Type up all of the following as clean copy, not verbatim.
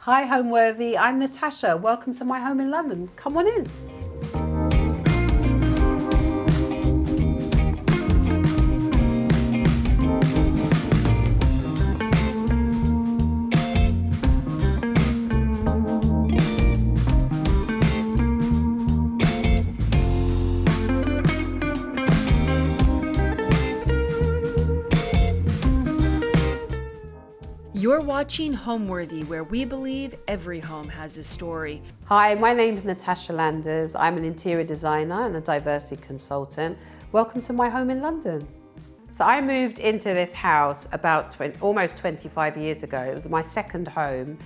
Hi Homeworthy, I'm Natasha. Welcome to my home in London. Come on in. You're watching Homeworthy, where we believe every home has a story. Hi, my name is Natasha Landers. I'm an interior designer and a diversity consultant. Welcome to my home in London. So I moved into this house about almost 25 years ago. It was my second home,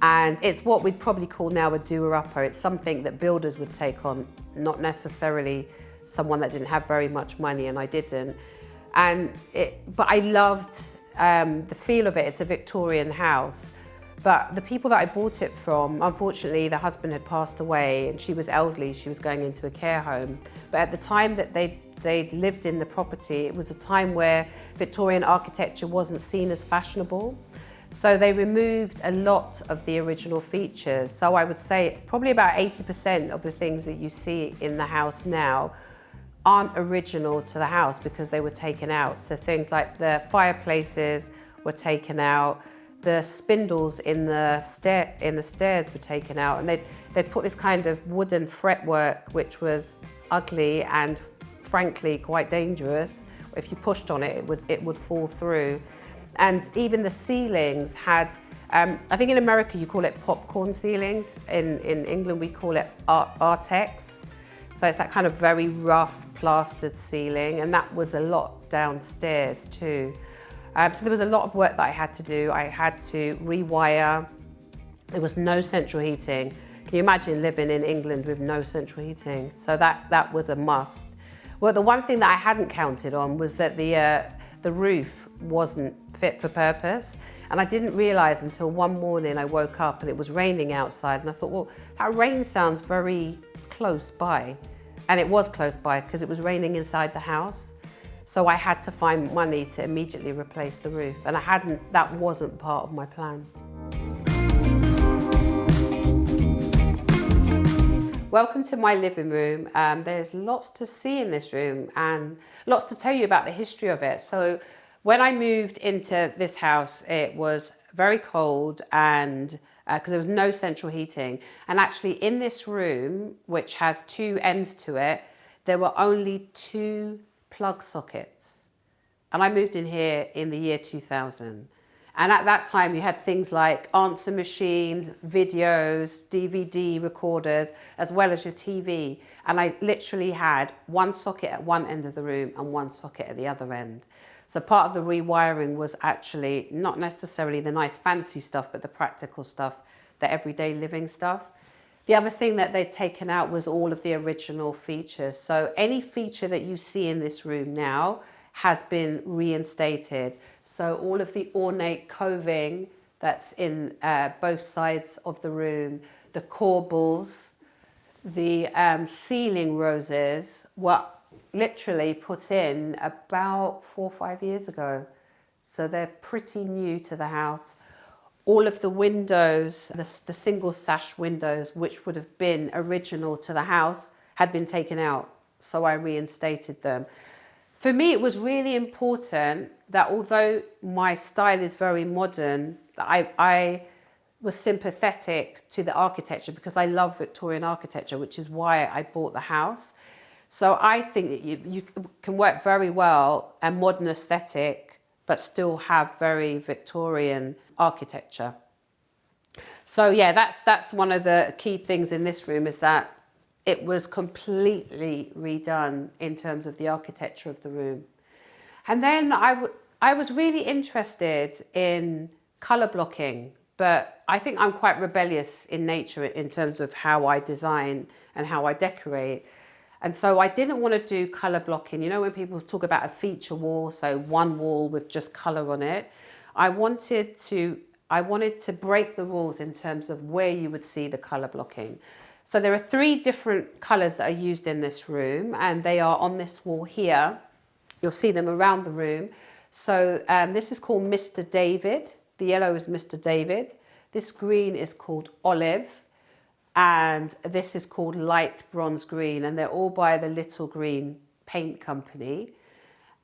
and it's what we'd probably call now a doer-upper. It's something that builders would take on, not necessarily someone that didn't have very much money, and I didn't. But I loved the feel of it. It's a Victorian house, but the people that I bought it from, unfortunately, the husband had passed away and she was elderly. She was going into a care home. But at the time that they lived in the property, it was a time where Victorian architecture wasn't seen as fashionable. So they removed a lot of the original features. So I would say probably about 80% of the things that you see in the house now aren't original to the house because they were taken out. So things like the fireplaces were taken out, the spindles in the stairs were taken out, and they'd put this kind of wooden fretwork which was ugly and frankly quite dangerous. If you pushed on it, it would fall through. And even the ceilings had, I think in America you call it popcorn ceilings. In England we call it Artex. So it's that kind of very rough plastered ceiling, and that was a lot downstairs too. So there was a lot of work that I had to do. I had to rewire. There was no central heating. Can you imagine living in England with no central heating? So that was a must. Well, the one thing that I hadn't counted on was that the roof wasn't fit for purpose. And I didn't realize until one morning I woke up and it was raining outside, and I thought, well, that rain sounds very close by. And it was close by because it was raining inside the house. So I had to find money to immediately replace the roof. And that wasn't part of my plan. Welcome to my living room. There's lots to see in this room and lots to tell you about the history of it. So when I moved into this house, it was very cold and because there was no central heating. And actually in this room, which has two ends to it, there were only 2 plug sockets. And I moved in here in the year 2000. And at that time you had things like answer machines, videos, DVD recorders, as well as your TV. And I literally had 1 socket at one end of the room and 1 socket at the other end. So part of the rewiring was actually not necessarily the nice fancy stuff, but the practical stuff, the everyday living stuff. The other thing that they'd taken out was all of the original features. So any feature that you see in this room now has been reinstated. So all of the ornate coving that's in both sides of the room, the corbels, the ceiling roses were literally put in about 4 or 5 years ago. So they're pretty new to the house. All of the windows, the single sash windows, which would have been original to the house, had been taken out. So I reinstated them. For me, it was really important that although my style is very modern, I was sympathetic to the architecture because I love Victorian architecture, which is why I bought the house. So I think that you can work very well a modern aesthetic, but still have very Victorian architecture. So yeah, that's one of the key things in this room, is that it was completely redone in terms of the architecture of the room. And then I was really interested in colour blocking, but I think I'm quite rebellious in nature in terms of how I design and how I decorate. And so I didn't want to do colour blocking. You know, when people talk about a feature wall, so one wall with just colour on it, I wanted to break the rules in terms of where you would see the colour blocking. So there are 3 different colours that are used in this room, and they are on this wall here. You'll see them around the room. So this is called Mr. David. The yellow is Mr. David. This green is called olive, and this is called light bronze green, and they're all by the Little Green Paint Company.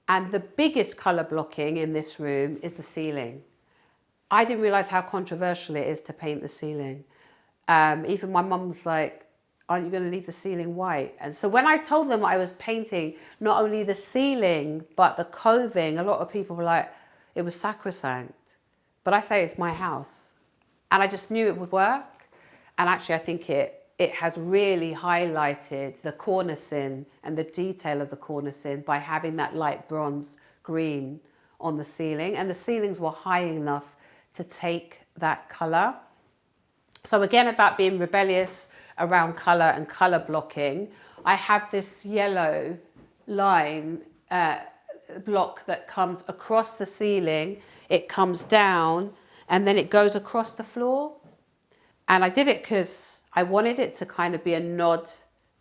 And the biggest colour blocking in this room is the ceiling. I didn't realise how controversial it is to paint the ceiling. Even my mum's like, aren't you going to leave the ceiling white? And so when I told them I was painting not only the ceiling, but the coving, a lot of people were like, it was sacrosanct. But I say it's my house. And I just knew it would work. And actually, I think it has really highlighted the cornicing and the detail of the cornicing by having that light bronze green on the ceiling. And the ceilings were high enough to take that colour. So again, about being rebellious around colour and colour blocking, I have this yellow line block that comes across the ceiling, it comes down, and then it goes across the floor. And I did it because I wanted it to kind of be a nod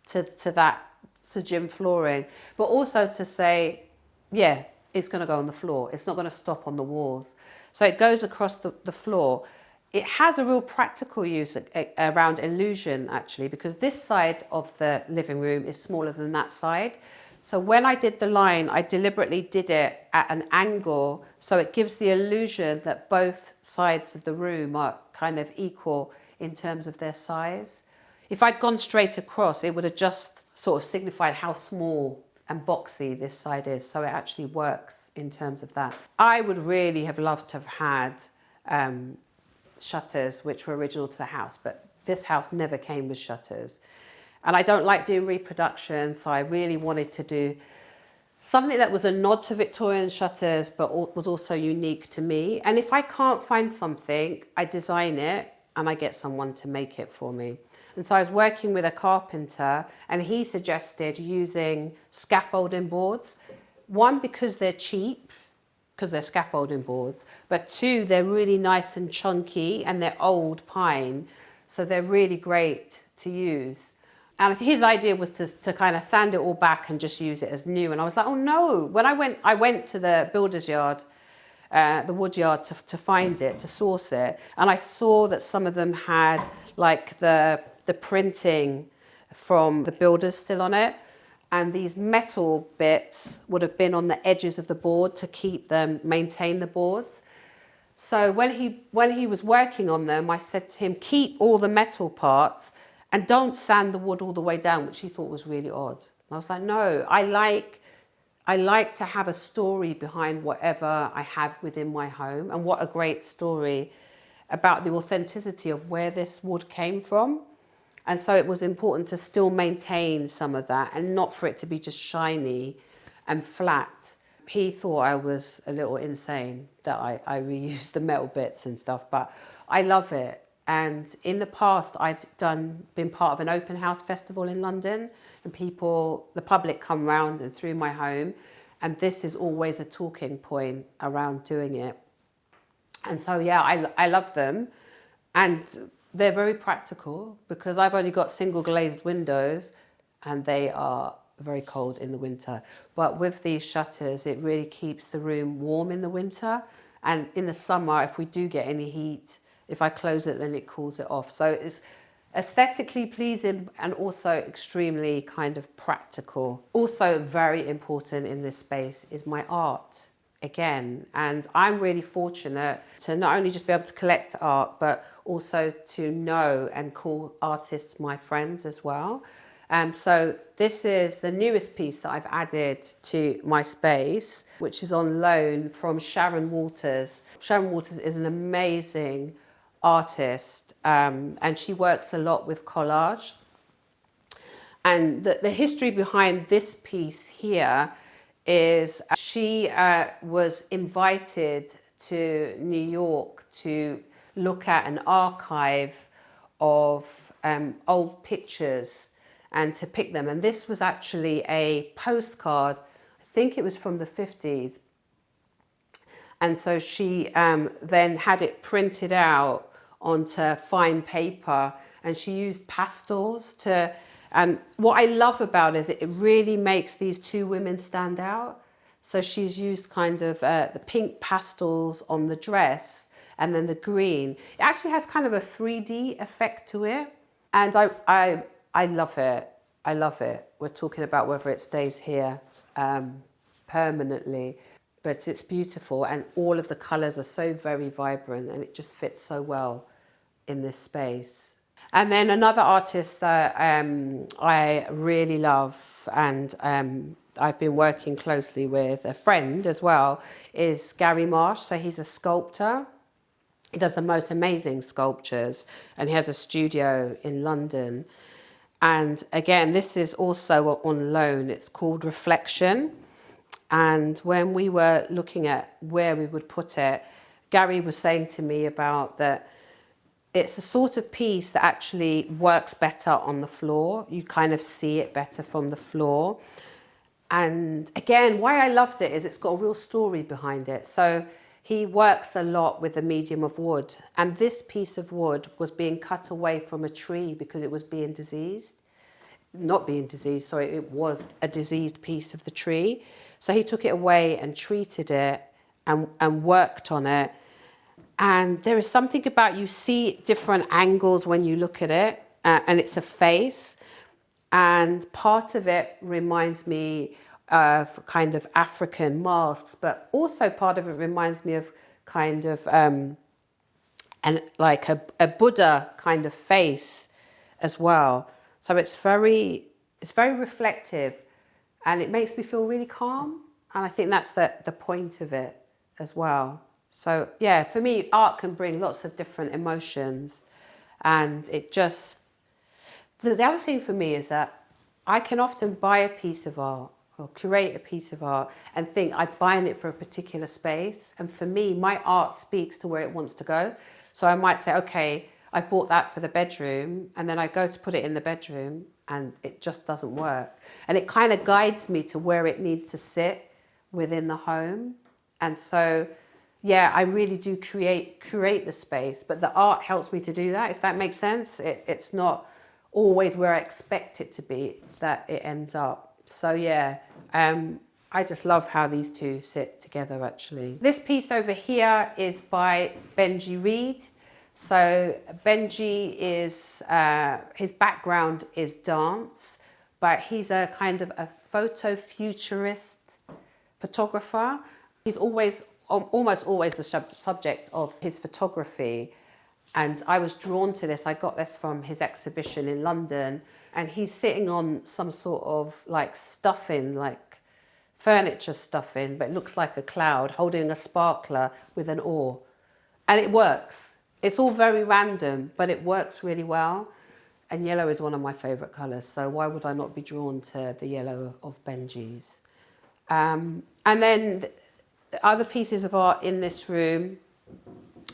to gym flooring, but also to say, yeah, it's going to go on the floor. It's not going to stop on the walls. So it goes across the floor. It has a real practical use around illusion, actually, because this side of the living room is smaller than that side. So when I did the line, I deliberately did it at an angle, so it gives the illusion that both sides of the room are kind of equal in terms of their size. If I'd gone straight across, it would have just sort of signified how small and boxy this side is. So it actually works in terms of that. I would really have loved to have had shutters which were original to the house, but this house never came with shutters. And I don't like doing reproduction, so I really wanted to do something that was a nod to Victorian shutters, but was also unique to me. And if I can't find something, I design it and I get someone to make it for me. And so I was working with a carpenter, and he suggested using scaffolding boards. One, because they're cheap, because they're scaffolding boards, but two, they're really nice and chunky, and they're old pine, so they're really great to use. And his idea was to kind of sand it all back and just use it as new. And I was like, oh no. When I went to the builder's yard, the wood yard to find it, to source it, and I saw that some of them had like the printing from the builders still on it, and these metal bits would have been on the edges of the board to keep them, maintain the boards. So when he was working on them, I said to him, keep all the metal parts and don't sand the wood all the way down, which he thought was really odd. And I was like, no, I like to have a story behind whatever I have within my home, and what a great story about the authenticity of where this wood came from. And so it was important to still maintain some of that and not for it to be just shiny and flat. He thought I was a little insane that I reused the metal bits and stuff, but I love it. And in the past, I've been part of an open house festival in London, and the public come round and through my home, and this is always a talking point around doing it. And so, yeah, I love them, and they're very practical because I've only got single glazed windows, and they are very cold in the winter. But with these shutters, it really keeps the room warm in the winter, and in the summer, if we do get any heat, if I close it, then it cools it off. So it's aesthetically pleasing and also extremely kind of practical. Also very important in this space is my art, again. And I'm really fortunate to not only just be able to collect art, but also to know and call artists my friends as well. So this is the newest piece that I've added to my space, which is on loan from Sharon Walters. Sharon Walters is an amazing artist, and she works a lot with collage. And the history behind this piece here is she was invited to New York to look at an archive of old pictures and to pick them. And this was actually a postcard, I think it was from the 50s. And so she then had it printed out onto fine paper, and she used pastels to, and what I love about it is it really makes these two women stand out. So she's used kind of the pink pastels on the dress, and then the green. It actually has kind of a 3D effect to it. And I love it. I love it. We're talking about whether it stays here permanently, but it's beautiful. And all of the colors are so very vibrant and it just fits so well in this space. And then another artist that I really love and I've been working closely with, a friend as well, is Gary Marsh. So he's a sculptor. He does the most amazing sculptures and he has a studio in London. And again, this is also on loan. It's called Reflection. And when we were looking at where we would put it, Gary was saying to me about that it's a sort of piece that actually works better on the floor. You kind of see it better from the floor. And again, why I loved it is it's got a real story behind it. So he works a lot with the medium of wood. And this piece of wood was being cut away from a tree because it was being diseased. Not being diseased, sorry, it was a diseased piece of the tree. So he took it away and treated it and worked on it. And there is something about, you see different angles when you look at it, and it's a face. And part of it reminds me of kind of African masks, but also part of it reminds me of kind of like a Buddha kind of face as well. So it's very reflective and it makes me feel really calm. And I think that's the point of it as well. So yeah, for me, art can bring lots of different emotions. And it just, the other thing for me is that I can often buy a piece of art or curate a piece of art and think I'm buying it for a particular space. And for me, my art speaks to where it wants to go. So I might say, okay, I bought that for the bedroom, and then I go to put it in the bedroom and it just doesn't work. And it kind of guides me to where it needs to sit within the home. And so, yeah, I really do curate the space, but the art helps me to do that, if that makes sense. It's not always where I expect it to be that it ends up. So yeah, I just love how these two sit together actually. This piece over here is by Benji Reed. So Benji is, his background is dance, but he's a kind of a photo-futurist photographer. He's almost always the subject of his photography. And I was drawn to this. I got this from his exhibition in London. And he's sitting on some sort of like stuffing, like furniture stuffing, but it looks like a cloud, holding a sparkler with an oar. And it works. It's all very random, but it works really well. And yellow is one of my favourite colours. So why would I not be drawn to the yellow of Benji's? And then the other pieces of art in this room,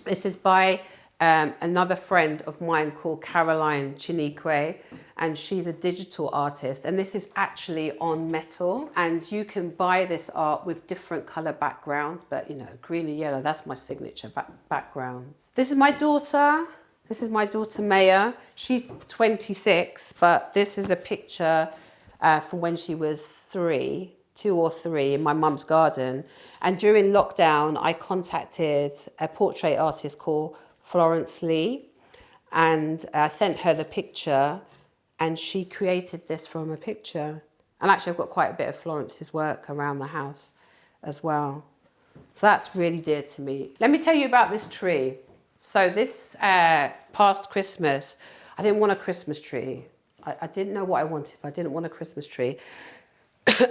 this is by another friend of mine called Caroline Chinique, and she's a digital artist. And this is actually on metal, and you can buy this art with different colour backgrounds, but you know, green and yellow, that's my signature backgrounds. This is my daughter. This is my daughter Maya. She's 26, but this is a picture from when she was 2 or 3 in my mum's garden. And during lockdown, I contacted a portrait artist called Florence Lee, and I sent her the picture, and she created this from a picture. And actually, I've got quite a bit of Florence's work around the house as well. So that's really dear to me. Let me tell you about this tree. So this past Christmas, I didn't want a Christmas tree. I didn't know what I wanted, but I didn't want a Christmas tree.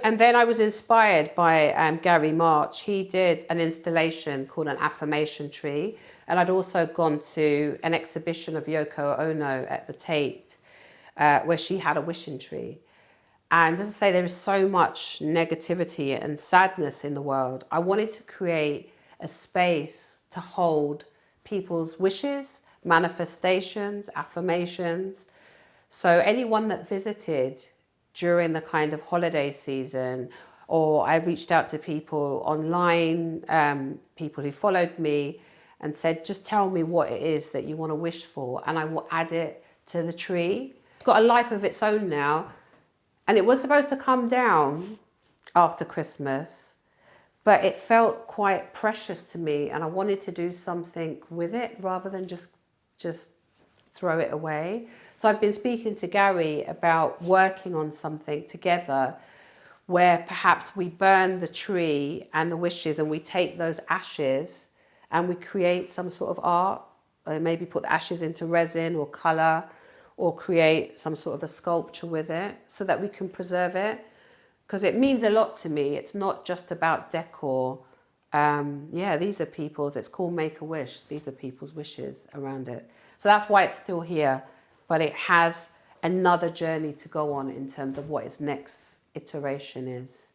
And then I was inspired by Gary March. He did an installation called an affirmation tree. And I'd also gone to an exhibition of Yoko Ono at the Tate, where she had a wishing tree. And as I say, there is so much negativity and sadness in the world. I wanted to create a space to hold people's wishes, manifestations, affirmations. So anyone that visited during the kind of holiday season, or I reached out to people online, people who followed me, and said, just tell me what it is that you want to wish for, and I will add it to the tree. It's got a life of its own now, and it was supposed to come down after Christmas, but it felt quite precious to me, and I wanted to do something with it rather than just throw it away. So I've been speaking to Gary about working on something together where perhaps we burn the tree and the wishes and we take those ashes and we create some sort of art, maybe put the ashes into resin or colour, or create some sort of a sculpture with it so that we can preserve it. Because it means a lot to me. It's not just about decor. These are people's, it's called Make-A-Wish. These are people's wishes around it. So that's why it's still here, but it has another journey to go on in terms of what its next iteration is.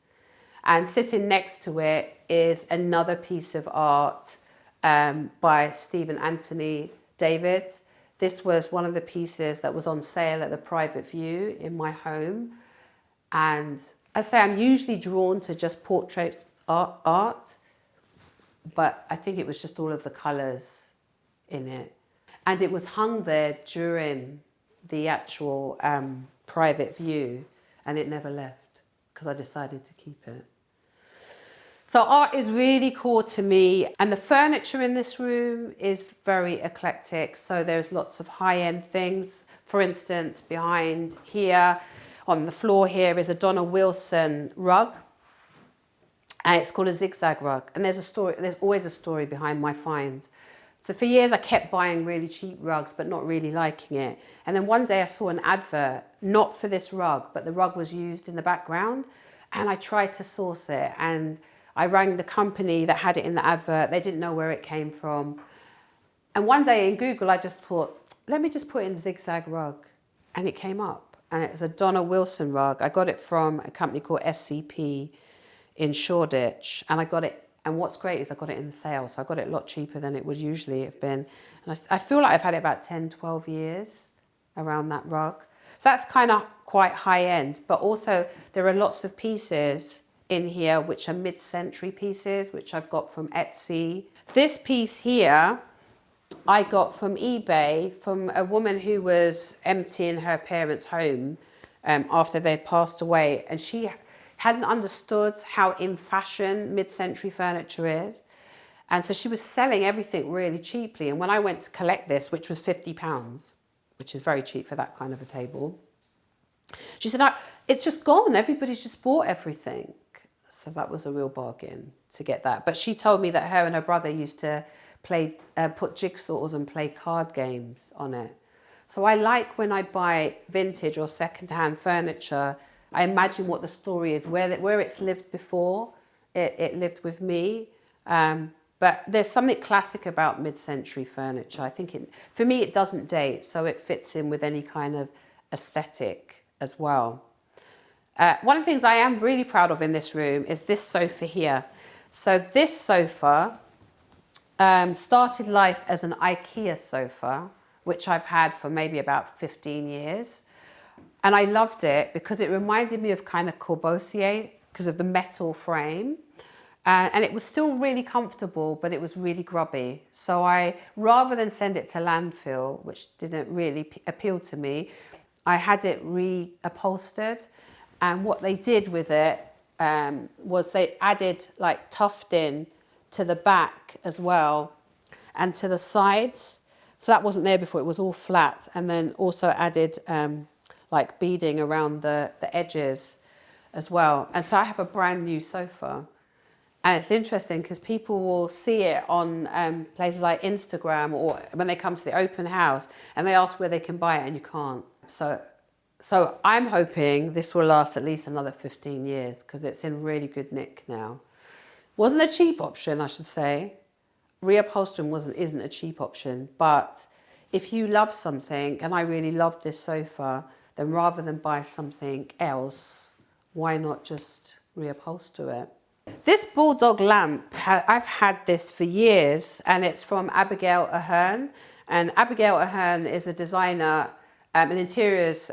And sitting next to it is another piece of art by Stephen Anthony David. This was one of the pieces that was on sale at the Private View in my home. And I say I'm usually drawn to just portrait art, but I think it was just all of the colours in it. And it was hung there during the actual Private View, and it never left because I decided to keep it. So art is really core to me, and the furniture in this room is very eclectic. So there's lots of high-end things. For instance, behind here, on the floor here is a Donna Wilson rug, and it's called a zigzag rug. And there's a story. There's always a story behind my finds. So for years I kept buying really cheap rugs, but not really liking it. And then one day I saw an advert, not for this rug, but the rug was used in the background, and I tried to source it. And I rang the company that had it in the advert. They didn't know where it came from. And one day in Google, I just thought, let me just put in zigzag rug. And it came up. And it was a Donna Wilson rug. I got it from a company called SCP in Shoreditch. And I got it. And what's great is I got it in the sale. So I got it a lot cheaper than it would usually have been. And I feel like I've had it about 10, 12 years around that rug. So that's kind of quite high end. But also there are lots of pieces in here which are mid-century pieces, which I've got from Etsy. This piece here I got from eBay from a woman who was emptying her parents' home after they'd passed away, and she hadn't understood how in fashion mid-century furniture is, and so she was selling everything really cheaply. And when I went to collect this, which was £50, which is very cheap for that kind of a table, she said, it's just gone, everybody's just bought everything. So that was a real bargain to get that. But she told me that her and her brother used to play, put jigsaws and play card games on it. So I like when I buy vintage or secondhand furniture, I imagine what the story is, where it's lived before, it lived with me. But there's something classic about mid-century furniture. I think for me, it doesn't date, so it fits in with any kind of aesthetic as well. One of the things I am really proud of in this room is this sofa here. So this sofa started life as an IKEA sofa, which I've had for maybe about 15 years. And I loved it because it reminded me of kind of Corbusier because of the metal frame. And it was still really comfortable, but it was really grubby. So rather than send it to landfill, which didn't really appeal to me, I had it reupholstered. And what they did with it was they added like tufting to the back as well and to the sides. So that wasn't there before, it was all flat. And then also added like beading around the edges as well. And so I have a brand new sofa. And it's interesting because people will see it on places like Instagram or when they come to the open house and they ask where they can buy it and you can't. So I'm hoping this will last at least another 15 years because it's in really good nick now. Wasn't a cheap option, I should say. Reupholstering isn't a cheap option, but if you love something, and I really love this sofa, then rather than buy something else, why not just reupholster it? This bulldog lamp, I've had this for years, and it's from Abigail Ahern. And Abigail Ahern is a designer, an interiors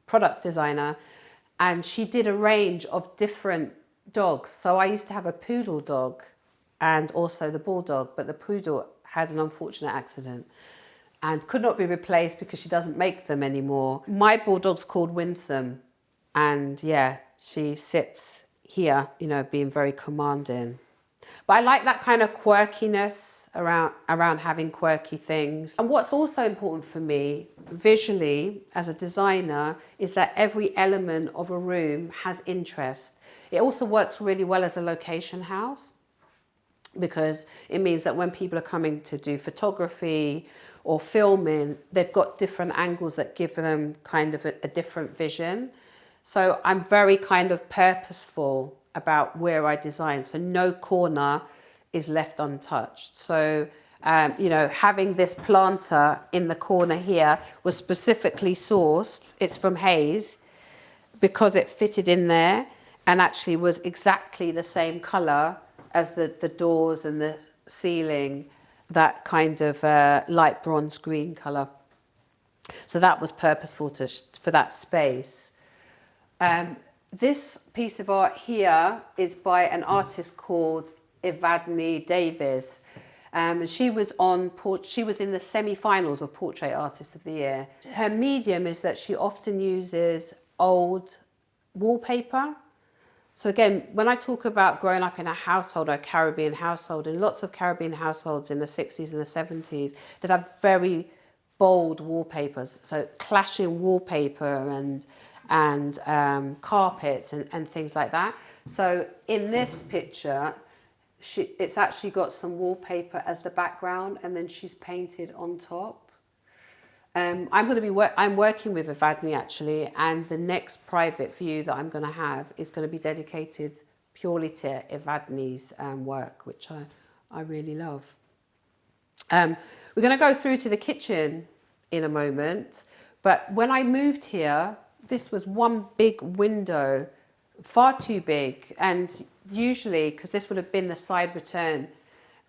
products designer, and she did a range of different dogs. So I used to have a poodle dog and also the bulldog, but the poodle had an unfortunate accident and could not be replaced because she doesn't make them anymore. My bulldog's called Winsome, and yeah, she sits here, you know, being very commanding. But I like that kind of quirkiness around having quirky things. And what's also important for me visually as a designer is that every element of a room has interest. It also works really well as a location house, because it means that when people are coming to do photography or filming, they've got different angles that give them kind of a different vision. So I'm very kind of purposeful about where I design. So no corner is left untouched. So, you know, having this planter in the corner here was specifically sourced. It's from Hayes because it fitted in there and actually was exactly the same color as the doors and the ceiling, that kind of light bronze green color. So that was purposeful for that space. This piece of art here is by an artist called Evadne Davis. She was in the semi-finals of Portrait Artist of the Year. Her medium is that she often uses old wallpaper. So again, when I talk about growing up in a household, a Caribbean household, and lots of Caribbean households in the 60s and the 70s that have very bold wallpapers, so clashing wallpaper and carpets and things like that. So in this picture, it's actually got some wallpaper as the background, and then she's painted on top. I'm working with Evadne actually, and the next private view that I'm going to have is going to be dedicated purely to Evadne's work, which I really love. We're going to go through to the kitchen in a moment, but when I moved here, this was one big window, far too big, and usually, because this would have been the side return,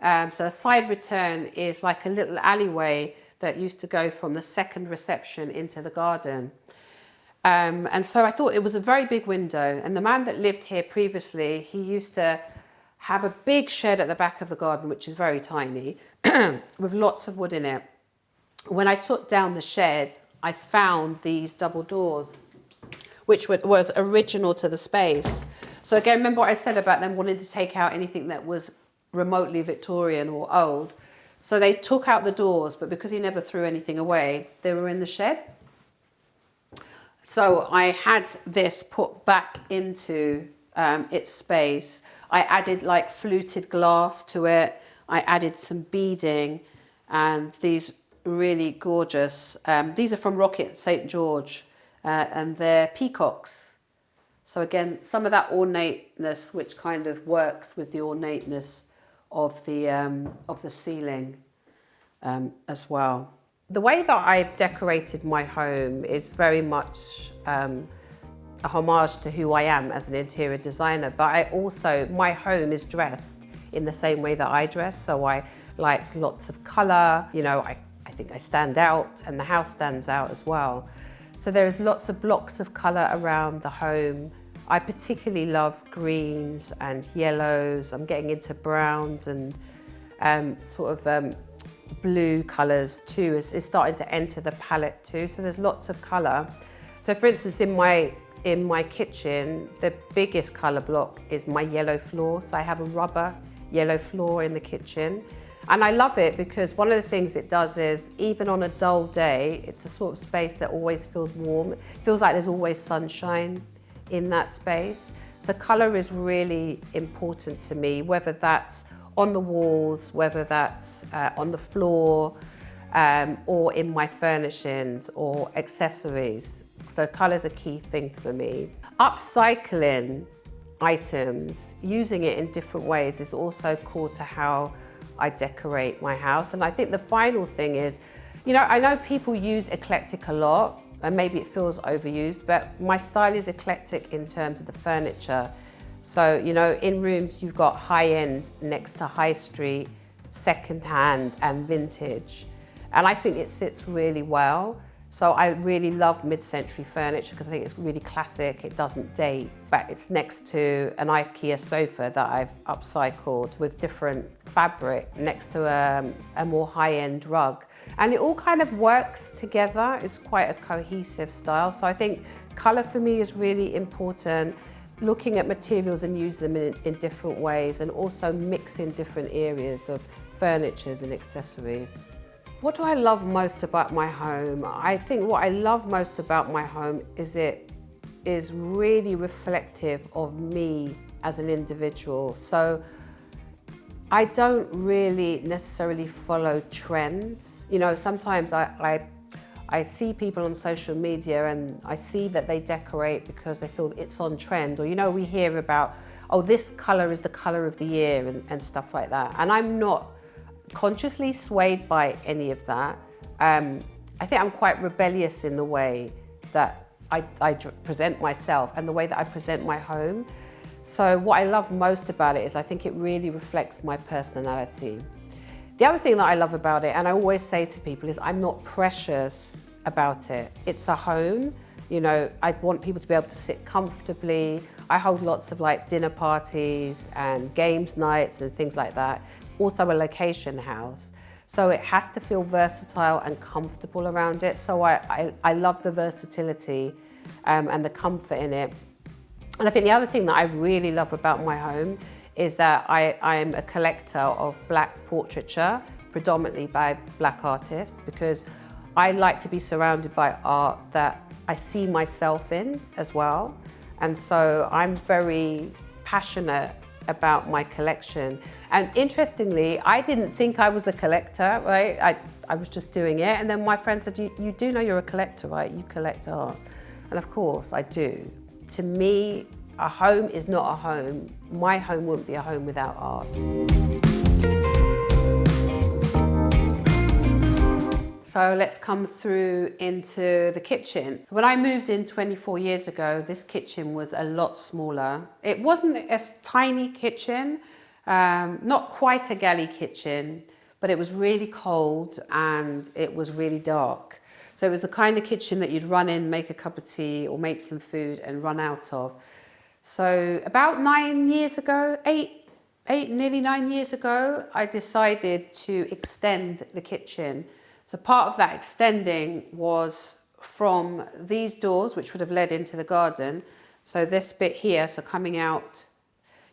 so a side return is like a little alleyway that used to go from the second reception into the garden. And so I thought it was a very big window, and the man that lived here previously, he used to have a big shed at the back of the garden, which is very tiny, with lots of wood in it. When I took down the shed, I found these double doors, which was original to the space. So again, remember what I said about them wanting to take out anything that was remotely Victorian or old. So they took out the doors, but because he never threw anything away, they were in the shed. So I had this put back into its space. I added like fluted glass to it. I added some beading and these really gorgeous, these are from Rocket St. George, and they're peacocks. So again, some of that ornateness, which kind of works with the ornateness of the ceiling as well. The way that I've decorated my home is very much a homage to who I am as an interior designer, but my home is dressed in the same way that I dress. So I like lots of color, you know, I think I stand out, and the house stands out as well. So there's lots of blocks of color around the home. I particularly love greens and yellows. I'm getting into browns and blue colors too. It's starting to enter the palette too. So there's lots of color. So for instance, in my kitchen, the biggest color block is my yellow floor. So I have a rubber yellow floor in the kitchen. And I love it because one of the things it does is, even on a dull day, it's a sort of space that always feels warm. It feels like there's always sunshine in that space. So color is really important to me, whether that's on the walls, whether that's on the floor, or in my furnishings or accessories. So color's a key thing for me. Upcycling items, using it in different ways, is also core to how I decorate my house. And I think the final thing is, you know, I know people use eclectic a lot, and maybe it feels overused, but my style is eclectic in terms of the furniture. So, you know, in rooms you've got high-end next to high street, second-hand and vintage. And I think it sits really well. So I really love mid-century furniture because I think it's really classic, it doesn't date. But it's next to an IKEA sofa that I've upcycled with different fabric next to a more high-end rug. And it all kind of works together. It's quite a cohesive style. So I think colour for me is really important. looking at materials and use them in different ways, and also mixing different areas of furnitures and accessories. What do I love most about my home? I think what I love most about my home is it is really reflective of me as an individual. So I don't really necessarily follow trends. You know, sometimes I see people on social media and I see that they decorate because they feel it's on trend, or, you know, we hear about, oh, this color is the color of the year and stuff like that. And I'm not consciously swayed by any of that. I think I'm quite rebellious in the way that I present myself and the way that I present my home. So what I love most about it is I think it really reflects my personality. The other thing that I love about it, and I always say to people, is I'm not precious about it. It's a home. You know, I want people to be able to sit comfortably. I hold lots of like dinner parties and games nights and things like that. It's also a location house. So it has to feel versatile and comfortable around it. So I love the versatility and the comfort in it. And I think the other thing that I really love about my home is that I am a collector of Black portraiture, predominantly by Black artists, because I like to be surrounded by art that I see myself in as well. And so I'm very passionate about my collection. And interestingly, I didn't think I was a collector, right? I was just doing it. And then my friend said, you do know you're a collector, right? You collect art. And of course I do. To me, a home is not a home. My home wouldn't be a home without art. So let's come through into the kitchen. When I moved in 24 years ago, this kitchen was a lot smaller. It wasn't a tiny kitchen, not quite a galley kitchen, but it was really cold and it was really dark. So it was the kind of kitchen that you'd run in, make a cup of tea or make some food and run out of. So about 9 years ago, nearly 9 years ago, I decided to extend the kitchen. So part of that extending was from these doors, which would have led into the garden. So this bit here, so coming out,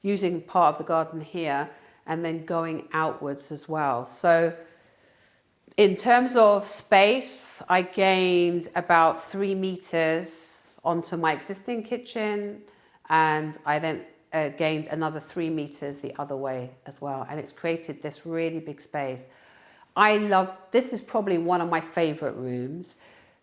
using part of the garden here, and then going outwards as well. So in terms of space, I gained about 3 meters onto my existing kitchen, and I then gained another 3 meters the other way as well. And it's created this really big space. This is probably one of my favorite rooms,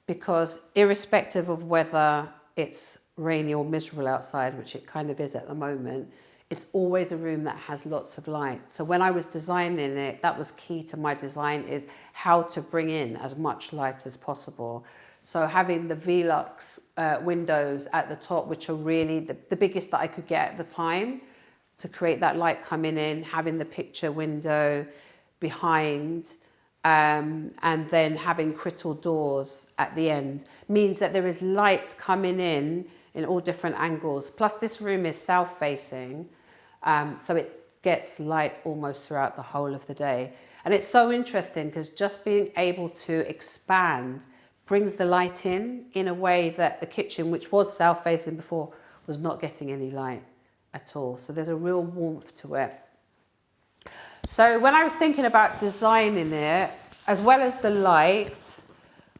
because irrespective of whether it's rainy or miserable outside, which it kind of is at the moment, it's always a room that has lots of light. So when I was designing it, that was key to my design, is how to bring in as much light as possible. So having the Velux windows at the top, which are really the biggest that I could get at the time, to create that light coming in, having the picture window behind, and then having crystal doors at the end, means that there is light coming in all different angles. Plus this room is south facing, so it gets light almost throughout the whole of the day. And it's so interesting because just being able to expand brings the light in a way that the kitchen, which was south facing before, was not getting any light at all. So there's a real warmth to it. So when I was thinking about designing it, as well as the light,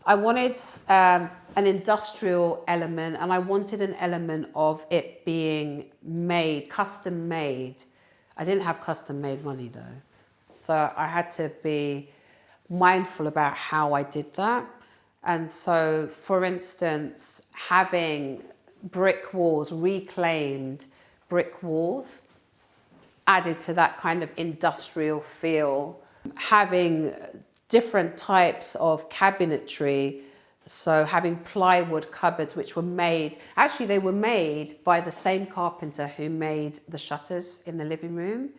I wanted an industrial element, and I wanted an element of it being made, custom made. I didn't have custom made money though. So I had to be mindful about how I did that. And so, for instance, having brick walls, reclaimed brick walls, added to that kind of industrial feel. Having different types of cabinetry, so having plywood cupboards, which were made, actually they were made by the same carpenter who made the shutters in the living room.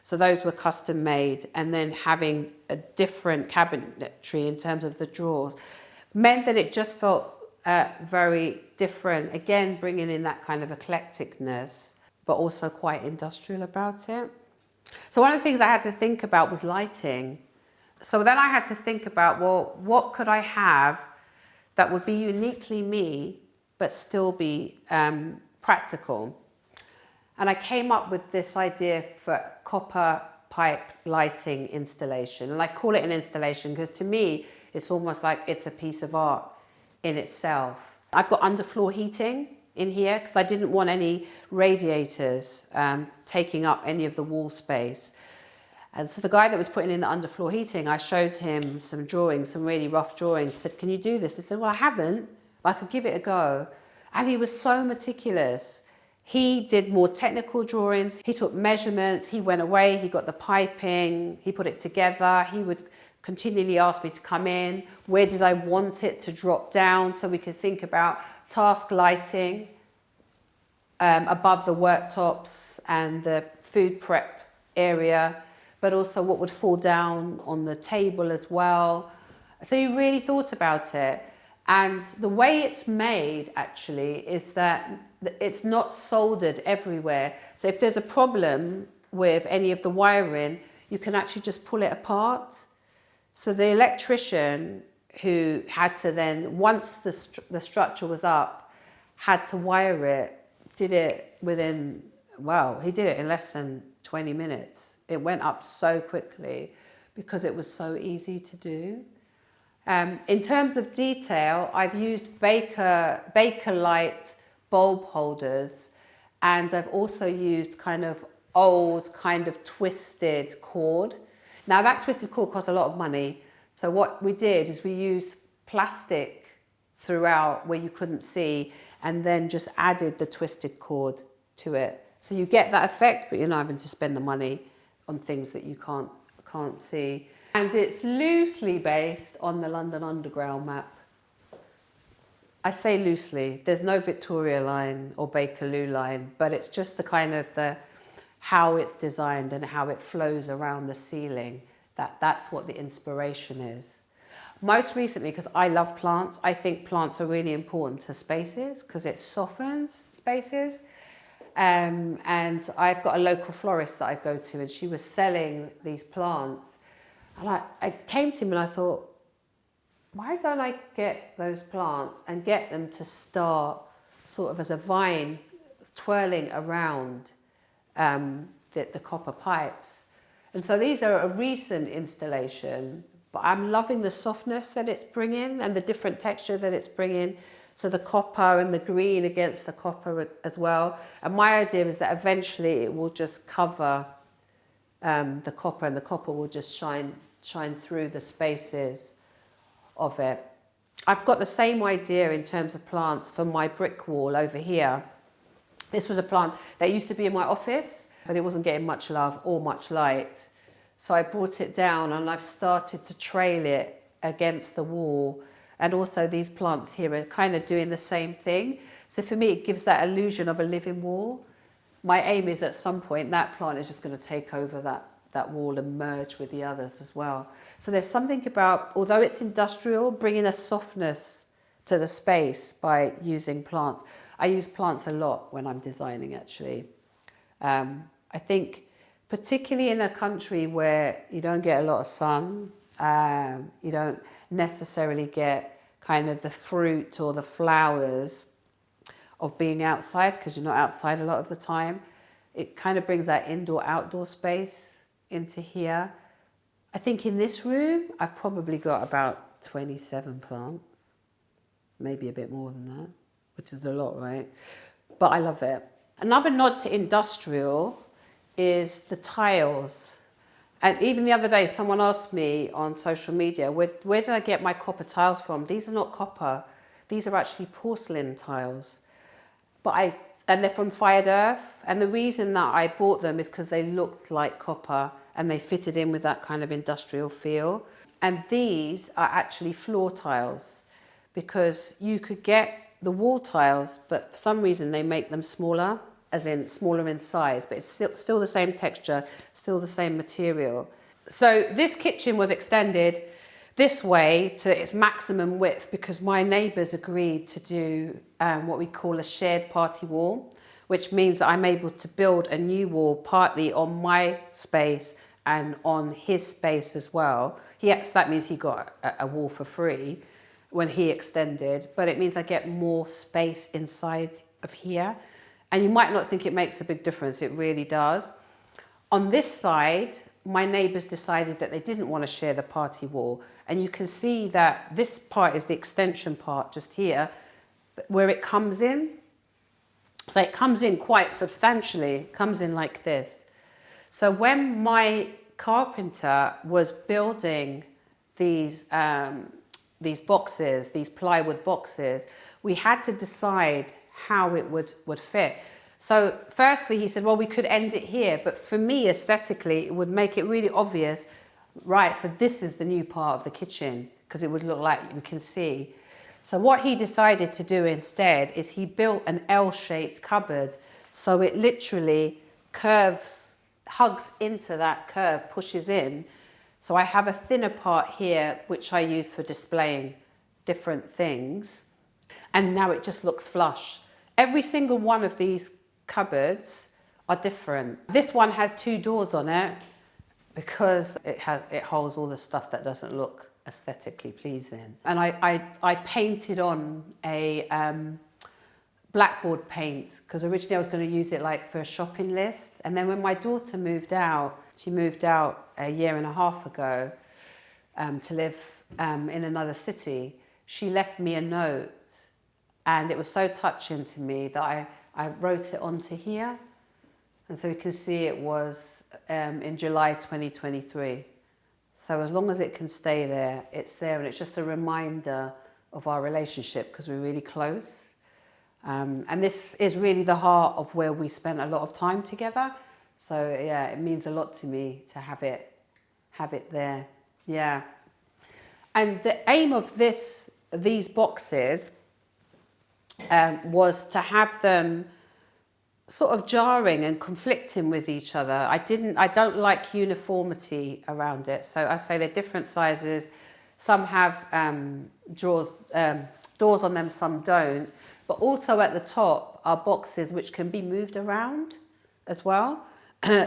So those were custom made, and then having a different cabinetry in terms of the drawers meant that it just felt very different. Again, bringing in that kind of eclecticness, but also quite industrial about it. So one of the things I had to think about was lighting. So then I had to think about, well, what could I have that would be uniquely me, but still be practical? And I came up with this idea for copper pipe lighting installation. And I call it an installation because to me, it's almost like it's a piece of art in itself. I've got underfloor heating in here because I didn't want any radiators taking up any of the wall space. And so the guy that was putting in the underfloor heating, I showed him some drawings, some really rough drawings. I said, can you do this? He said, well, I haven't, but I could give it a go. And he was so meticulous. He did more technical drawings. He took measurements. He went away. He got the piping. He put it together. He would continually ask me to come in. Where did I want it to drop down so we could think about task lighting above the worktops and the food prep area, but also what would fall down on the table as well. So he really thought about it. And the way it's made actually is that it's not soldered everywhere. So if there's a problem with any of the wiring, you can actually just pull it apart. So the electrician who had to then, once the structure was up, had to wire it, did it within, well, he did it in less than 20 minutes. It went up so quickly because it was so easy to do. In terms of detail, I've used Bakelite bulb holders, and I've also used kind of old, kind of twisted cord. Now that twisted cord costs a lot of money. So what we did is we used plastic throughout where you couldn't see, and then just added the twisted cord to it. So you get that effect, but you're not having to spend the money on things that you can't see. And it's loosely based on the London Underground map. I say loosely, there's no Victoria line or Bakerloo line, but it's just the kind of how it's designed and how it flows around the ceiling. That's what the inspiration is. Most recently, because I love plants, I think plants are really important to spaces because it softens spaces. And I've got a local florist that I go to, and she was selling these plants. And I came to him and I thought, why don't I get those plants and get them to start sort of as a vine twirling around the copper pipes. And so these are a recent installation, but I'm loving the softness that it's bringing and the different texture that it's bringing. So the copper and the green against the copper as well. And my idea is that eventually it will just cover the copper, and the copper will just shine through the spaces of it. I've got the same idea in terms of plants for my brick wall over here. This was a plant that used to be in my office, but it wasn't getting much love or much light. So I brought it down and I've started to trail it against the wall. And also these plants here are kind of doing the same thing. So for me, it gives that illusion of a living wall. My aim is at some point that plant is just going to take over that wall and merge with the others as well. So there's something about, although it's industrial, bringing a softness to the space by using plants. I use plants a lot when I'm designing, actually. I think particularly in a country where you don't get a lot of sun, you don't necessarily get kind of the fruit or the flowers of being outside because you're not outside a lot of the time. It kind of brings that indoor-outdoor space into here. I think in this room, I've probably got about 27 plants, maybe a bit more than that, which is a lot, right? But I love it. Another nod to industrial is the tiles. And even the other day, someone asked me on social media, where did I get my copper tiles from? These are not copper. These are actually porcelain tiles. And they're from Fired Earth. And the reason that I bought them is because they looked like copper and they fitted in with that kind of industrial feel. And these are actually floor tiles because you could get the wall tiles, but for some reason they make them smaller, as in smaller in size, but it's still the same texture, still the same material. So this kitchen was extended this way to its maximum width because my neighbours agreed to do what we call a shared party wall, which means that I'm able to build a new wall partly on my space and on his space as well. So that means he got a wall for free when he extended, but it means I get more space inside of here. And you might not think it makes a big difference. It really does. On this side, my neighbours decided that they didn't want to share the party wall. And you can see that this part is the extension part just here, where it comes in. So it comes in quite substantially, it comes in like this. So when my carpenter was building these boxes, these plywood boxes, we had to decide how it would fit. So firstly, he said, well, we could end it here. But for me, aesthetically, it would make it really obvious, right, so this is the new part of the kitchen, because it would look like we can see. So what he decided to do instead is he built an L-shaped cupboard. So it literally curves, hugs into that curve, pushes in. So I have a thinner part here, which I use for displaying different things. And now it just looks flush. Every single one of these cupboards are different. This one has 2 doors on it because it holds all the stuff that doesn't look aesthetically pleasing. And I painted on a blackboard paint because originally I was going to use it like for a shopping list. And then when my daughter moved out, she moved out a year and a half ago to live in another city. She left me a note, and it was so touching to me that I wrote it onto here. And so you can see it was in July 2023. So as long as it can stay there, it's there. And it's just a reminder of our relationship because we're really close. And this is really the heart of where we spent a lot of time together. So yeah, it means a lot to me to have it there. Yeah. And the aim of these boxes was to have them sort of jarring and conflicting with each other. I don't like uniformity around it. So I say they're different sizes. Some have doors on them, some don't. But also at the top are boxes which can be moved around as well.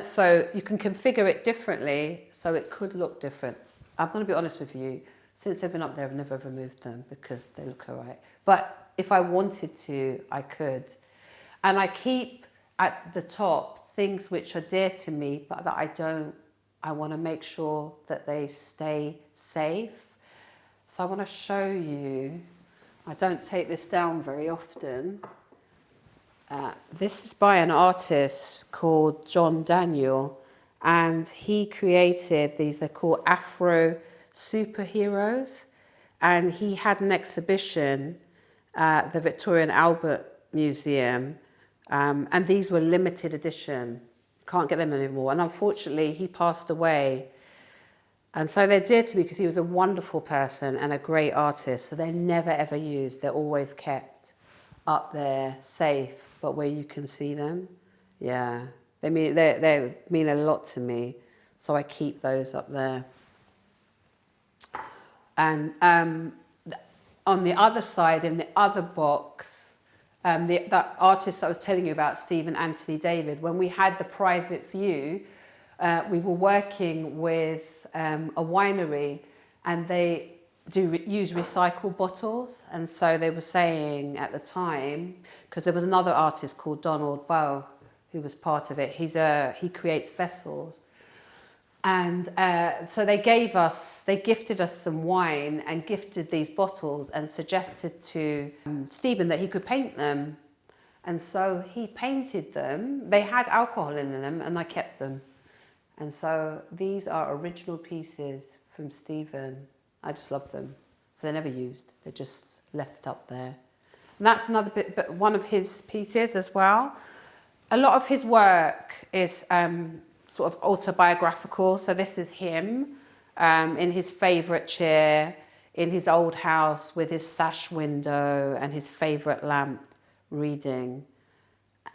So you can configure it differently so it could look different. I'm going to be honest with you. Since they've been up there, I've never ever moved them because they look all right. But if I wanted to, I could. And I keep at the top things which are dear to me, but that I don't. I want to make sure that they stay safe. So I want to show you. I don't take this down very often. This is by an artist called John Daniel, and he created these. They're called Afro superheroes, and he had an exhibition at the Victoria and Albert Museum, and these were limited edition. Can't get them anymore, and unfortunately he passed away. And so they're dear to me because he was a wonderful person and a great artist. So they're never ever used. They're always kept up there, safe, but where you can see them. Yeah, they mean a lot to me. So I keep those up there. And on the other side, in the other box, that artist that I was telling you about, Stephen Anthony David, when we had the private view, we were working with a winery, and they use recycled bottles. And so they were saying at the time, because there was another artist called Donald Bow who was part of it. He creates vessels. And so they gifted us some wine and gifted these bottles and suggested to Stephen that he could paint them. And so he painted them. They had alcohol in them, and I kept them. And so these are original pieces from Stephen. I just love them. So they're never used. They're just left up there. And that's another bit, but one of his pieces as well. A lot of his work is sort of autobiographical. So this is him in his favourite chair, in his old house with his sash window and his favourite lamp, reading.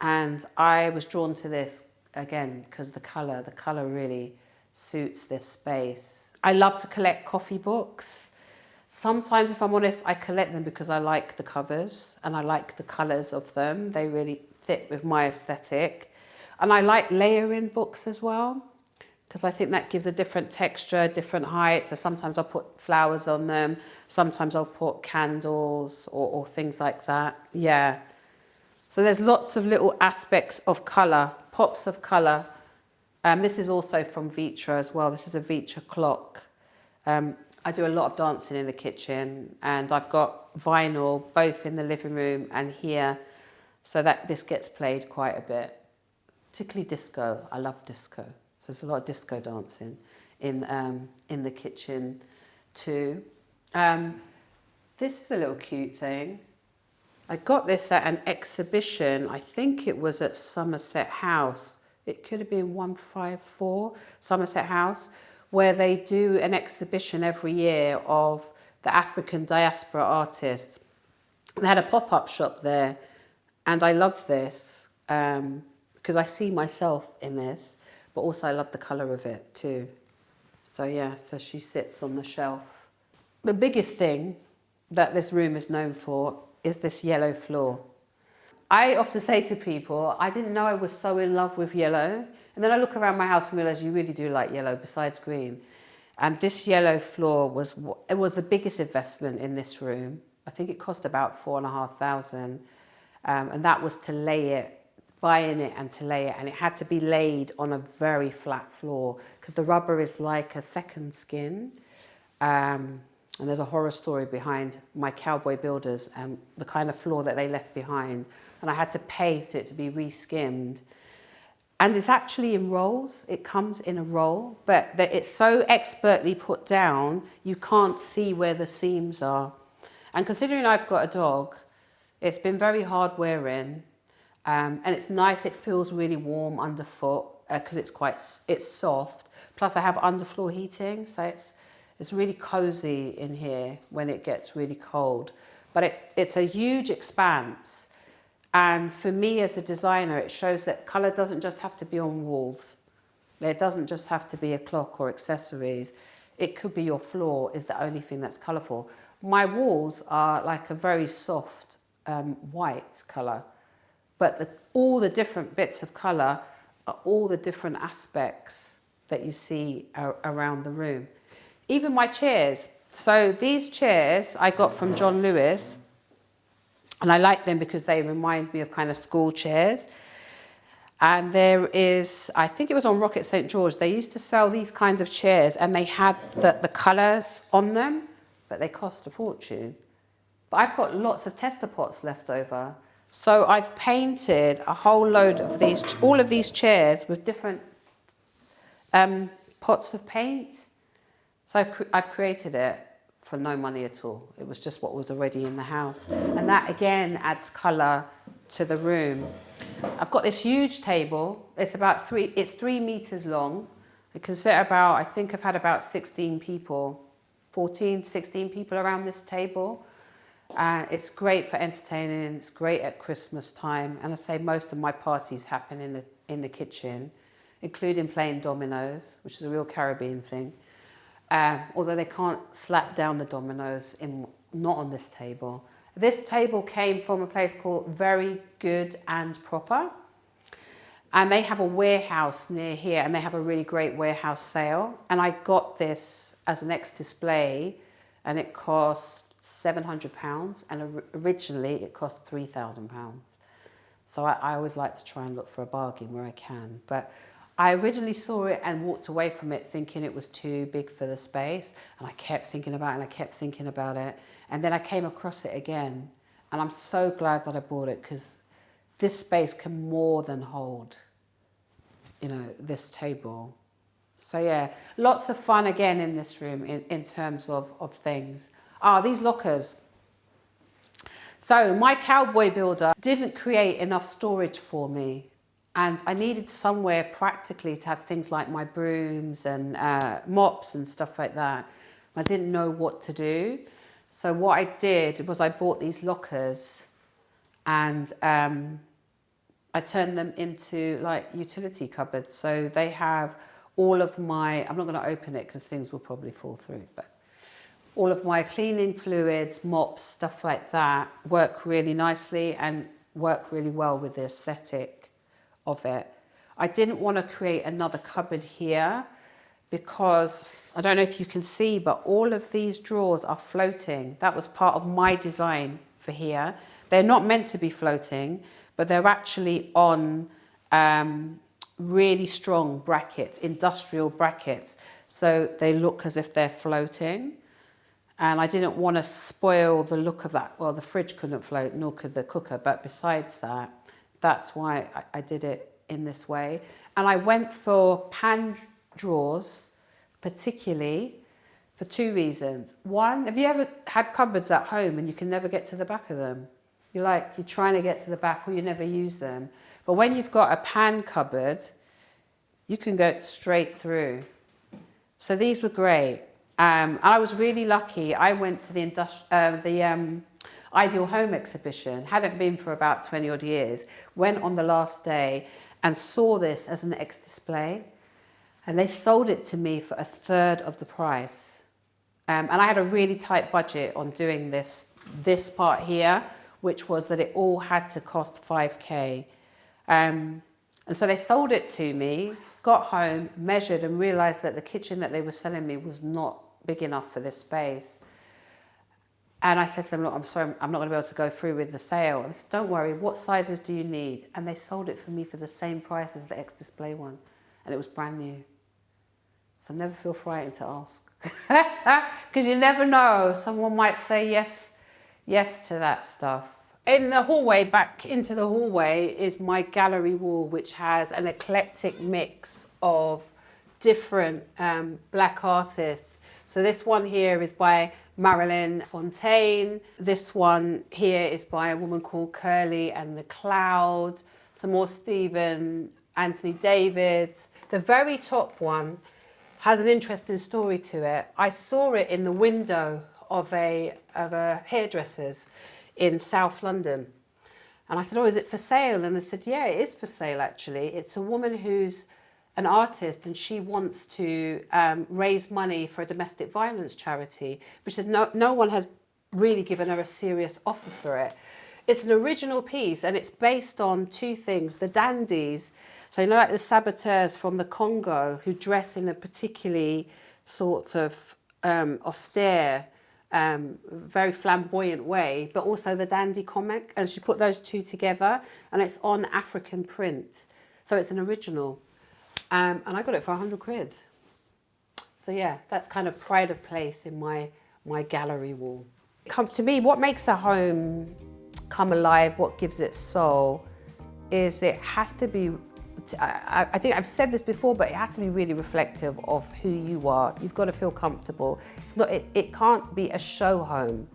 And I was drawn to this again because the colour really suits this space. I love to collect coffee books. Sometimes, if I'm honest, I collect them because I like the covers and I like the colours of them. They really fit with my aesthetic. And I like layering books as well because I think that gives a different texture, different height. So sometimes I'll put flowers on them. Sometimes I'll put candles or things like that. Yeah. So there's lots of little aspects of colour, pops of colour. This is also from Vitra as well. This is a Vitra clock. I do a lot of dancing in the kitchen, and I've got vinyl both in the living room and here, so that this gets played quite a bit, particularly disco. I love disco, so there's a lot of disco dancing in the kitchen too. This is a little cute thing. I got this at an exhibition. I think it was at Somerset House. It could have been 154 Somerset House, where they do an exhibition every year of the African diaspora artists. They had a pop-up shop there, and I love this because I see myself in this, but also I love the colour of it too. So yeah, so she sits on the shelf. The biggest thing that this room is known for is this yellow floor. I often say to people, I didn't know I was so in love with yellow. And then I look around my house and realise you really do like yellow besides green. And this yellow floor was the biggest investment in this room. I think it cost about $4,500. And that was to lay it, buying it and to lay it. And it had to be laid on a very flat floor because the rubber is like a second skin. And there's a horror story behind my cowboy builders and the kind of floor that they left behind. And I had to pay for it to be re-skimmed. And it's actually in rolls. It comes in a roll, but it's so expertly put down, you can't see where the seams are. And considering I've got a dog, it's been very hard wearing. And it's nice, it feels really warm underfoot because it's soft. Plus I have underfloor heating, so it's really cozy in here when it gets really cold. But it's a huge expanse. And for me as a designer, it shows that colour doesn't just have to be on walls. There doesn't just have to be a clock or accessories. It could be your floor is the only thing that's colourful. My walls are like a very soft white colour. But all the different bits of colour are all the different aspects that you see around the room. Even my chairs. So these chairs I got from John Lewis, and I like them because they remind me of kind of school chairs. And there is, I think it was on Rocket St. George, they used to sell these kinds of chairs and they had the colours on them, but they cost a fortune. But I've got lots of tester pots left over. So I've painted a whole load of all of these chairs with different pots of paint. So I've created it for no money at all. It was just what was already in the house. And that again adds colour to the room. I've got this huge table. It's 3 meters long. It can sit I think I've had about 16 people, 14, 16 people around this table. It's great for entertaining. It's great at Christmas time. And I say most of my parties happen in the kitchen, including playing dominoes, which is a real Caribbean thing. Although they can't slap down the dominoes not on this table. This table came from a place called Very Good and Proper. And they have a warehouse near here and they have a really great warehouse sale. And I got this as an ex-display and it cost £700 and originally it cost £3,000. So I always like to try and look for a bargain where I can. But I originally saw it and walked away from it thinking it was too big for the space. And I kept thinking about it and I kept thinking about it. And then I came across it again. And I'm so glad that I bought it because this space can more than hold, this table. So yeah, lots of fun again in this room in terms of things. These lockers. So my cowboy builder didn't create enough storage for me. And I needed somewhere practically to have things like my brooms and mops and stuff like that. I didn't know what to do. So what I did was I bought these lockers and I turned them into like utility cupboards. So they have all of I'm not going to open it because things will probably fall through, but all of my cleaning fluids, mops, stuff like that work really nicely and work really well with the aesthetic of it. I didn't want to create another cupboard here because I don't know if you can see, but all of these drawers are floating. That was part of my design for here. They're not meant to be floating, but they're actually on really strong brackets, industrial brackets. So they look as if they're floating. And I didn't want to spoil the look of that. Well, the fridge couldn't float, nor could the cooker. But besides that, that's why I did it in this way. And I went for pan drawers, particularly for two reasons. One, have you ever had cupboards at home and you can never get to the back of them? You're trying to get to the back or you never use them. But when you've got a pan cupboard, you can go straight through. So these were great. And I was really lucky. I went to the Ideal Home exhibition, hadn't been for about 20 odd years, went on the last day and saw this as an ex-display. And they sold it to me for a third of the price. And I had a really tight budget on doing this part here, which was that it all had to cost 5K. And so they sold it to me, got home, measured and realized that the kitchen that they were selling me was not big enough for this space. And I said to them, look, I'm sorry, I'm not going to be able to go through with the sale. And I said, don't worry, what sizes do you need? And they sold it for me for the same price as the ex-display one. And it was brand new. So never feel frightened to ask. Because you never know, someone might say yes to that stuff. In the hallway, back into the hallway, is my gallery wall, which has an eclectic mix of different black artists. So this one here is by Marilyn Fontaine. This one here is by a woman called Curly and the Cloud. Some more Stephen, Anthony David. The very top one has an interesting story to it. I saw it in the window of a hairdresser's in South London. And I said, oh, is it for sale? And they said, yeah, it is for sale, actually. It's a woman who's an artist and she wants to raise money for a domestic violence charity. But she said, no one has really given her a serious offer for it. It's an original piece and it's based on two things. The dandies, so you know, like the saboteurs from the Congo who dress in a particularly sort of austere, very flamboyant way, but also the dandy comic. And she put those two together and it's on African print. So it's an original. And I got it for 100 quid. So yeah, that's kind of pride of place in my gallery wall. To me, what makes a home come alive, what gives it soul, is it has to be, I think I've said this before, but it has to be really reflective of who you are. You've got to feel comfortable. It can't be a show home.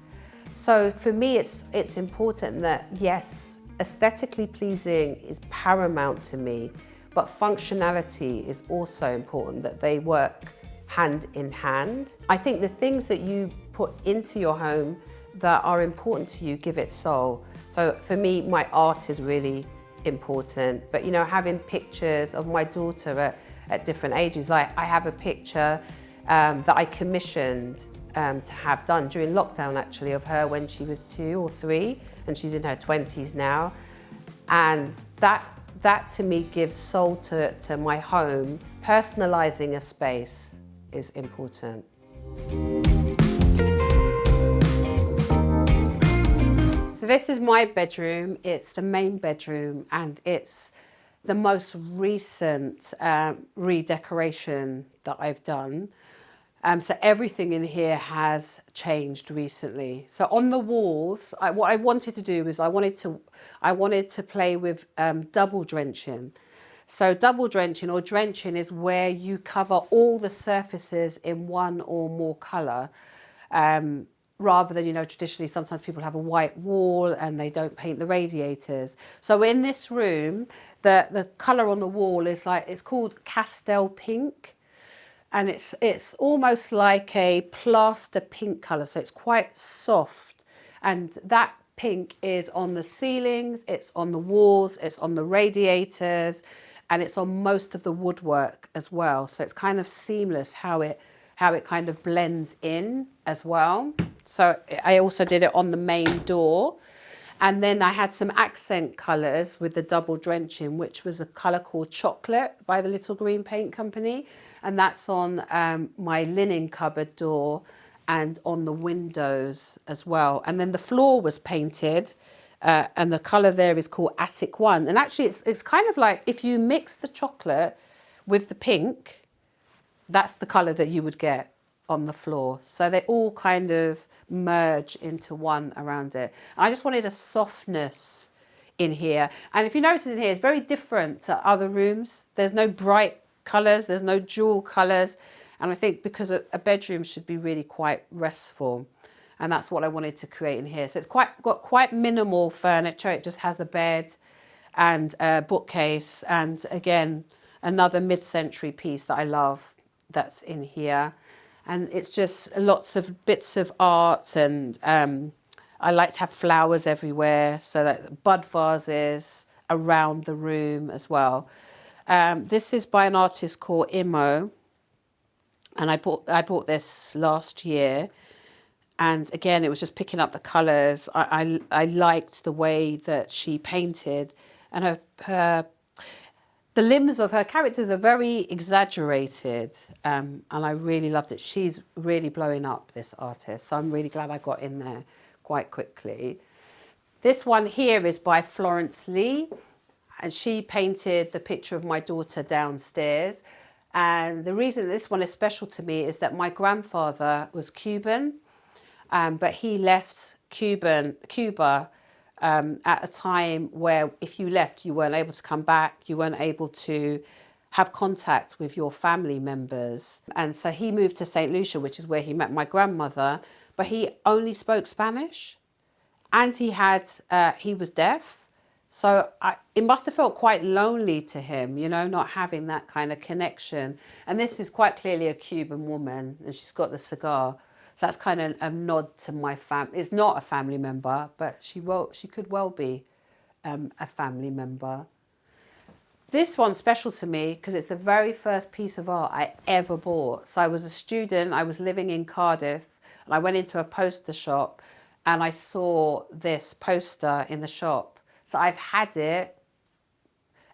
So for me, it's important that, yes, aesthetically pleasing is paramount to me, but functionality is also important, that they work hand in hand. I think the things that you put into your home that are important to you give it soul. So for me, my art is really important, but you know, having pictures of my daughter at different ages. I have a picture that I commissioned to have done during lockdown, actually, of her when she was 2 or 3, and she's in her 20s now. And that to me gives soul to my home. Personalizing a space is important. So this is my bedroom. It's the main bedroom and it's the most recent redecoration that I've done. So everything in here has changed recently. So on the walls, what I wanted to do is I wanted to play with double drenching. So double drenching or drenching is where you cover all the surfaces in one or more colour. Rather than, you know, traditionally sometimes people have a white wall and they don't paint the radiators. So in this room, the colour on the wall is it's called Castel Pink. And it's almost like a plaster pink colour, so it's quite soft. And that pink is on the ceilings, it's on the walls, it's on the radiators, and it's on most of the woodwork as well. So it's kind of seamless how it kind of blends in as well. So I also did it on the main door. And then I had some accent colours with the double drenching, which was a colour called Chocolate by the Little Green Paint Company. And that's on my linen cupboard door and on the windows as well. And then the floor was painted And the colour there is called Attic 1. And actually, it's kind of like if you mix the chocolate with the pink, that's the colour that you would get on the floor. So they all kind of merge into one around it. I just wanted a softness in here. And if you notice in here, it's very different to other rooms. There's no bright colours, there's no jewel colours. And I think because a bedroom should be really quite restful. And that's what I wanted to create in here. So it's got quite minimal furniture. It just has a bed and a bookcase. And again, another mid-century piece that I love that's in here. And it's just lots of bits of art. And I like to have flowers everywhere. So that bud vases around the room as well. This is by an artist called Imo. And I bought this last year. And again, it was just picking up the colours. I liked the way that she painted, and the limbs of her characters are very exaggerated, and I really loved it. She's really blowing up, this artist, so I'm really glad I got in there quite quickly. This one here is by Florence Lee, and she painted the picture of my daughter downstairs. And the reason this one is special to me is that my grandfather was Cuban. But he left Cuba at a time where if you left, you weren't able to come back. You weren't able to have contact with your family members. And so he moved to St. Lucia, which is where he met my grandmother. But he only spoke Spanish, and he was deaf. So it must have felt quite lonely to him, you know, not having that kind of connection. And this is quite clearly a Cuban woman, and she's got the cigar. So that's kind of a nod to my family. It's not a family member, but she could well be a family member. This one's special to me because it's the very first piece of art I ever bought. So I was a student, I was living in Cardiff, and I went into a poster shop and I saw this poster in the shop. So I've had it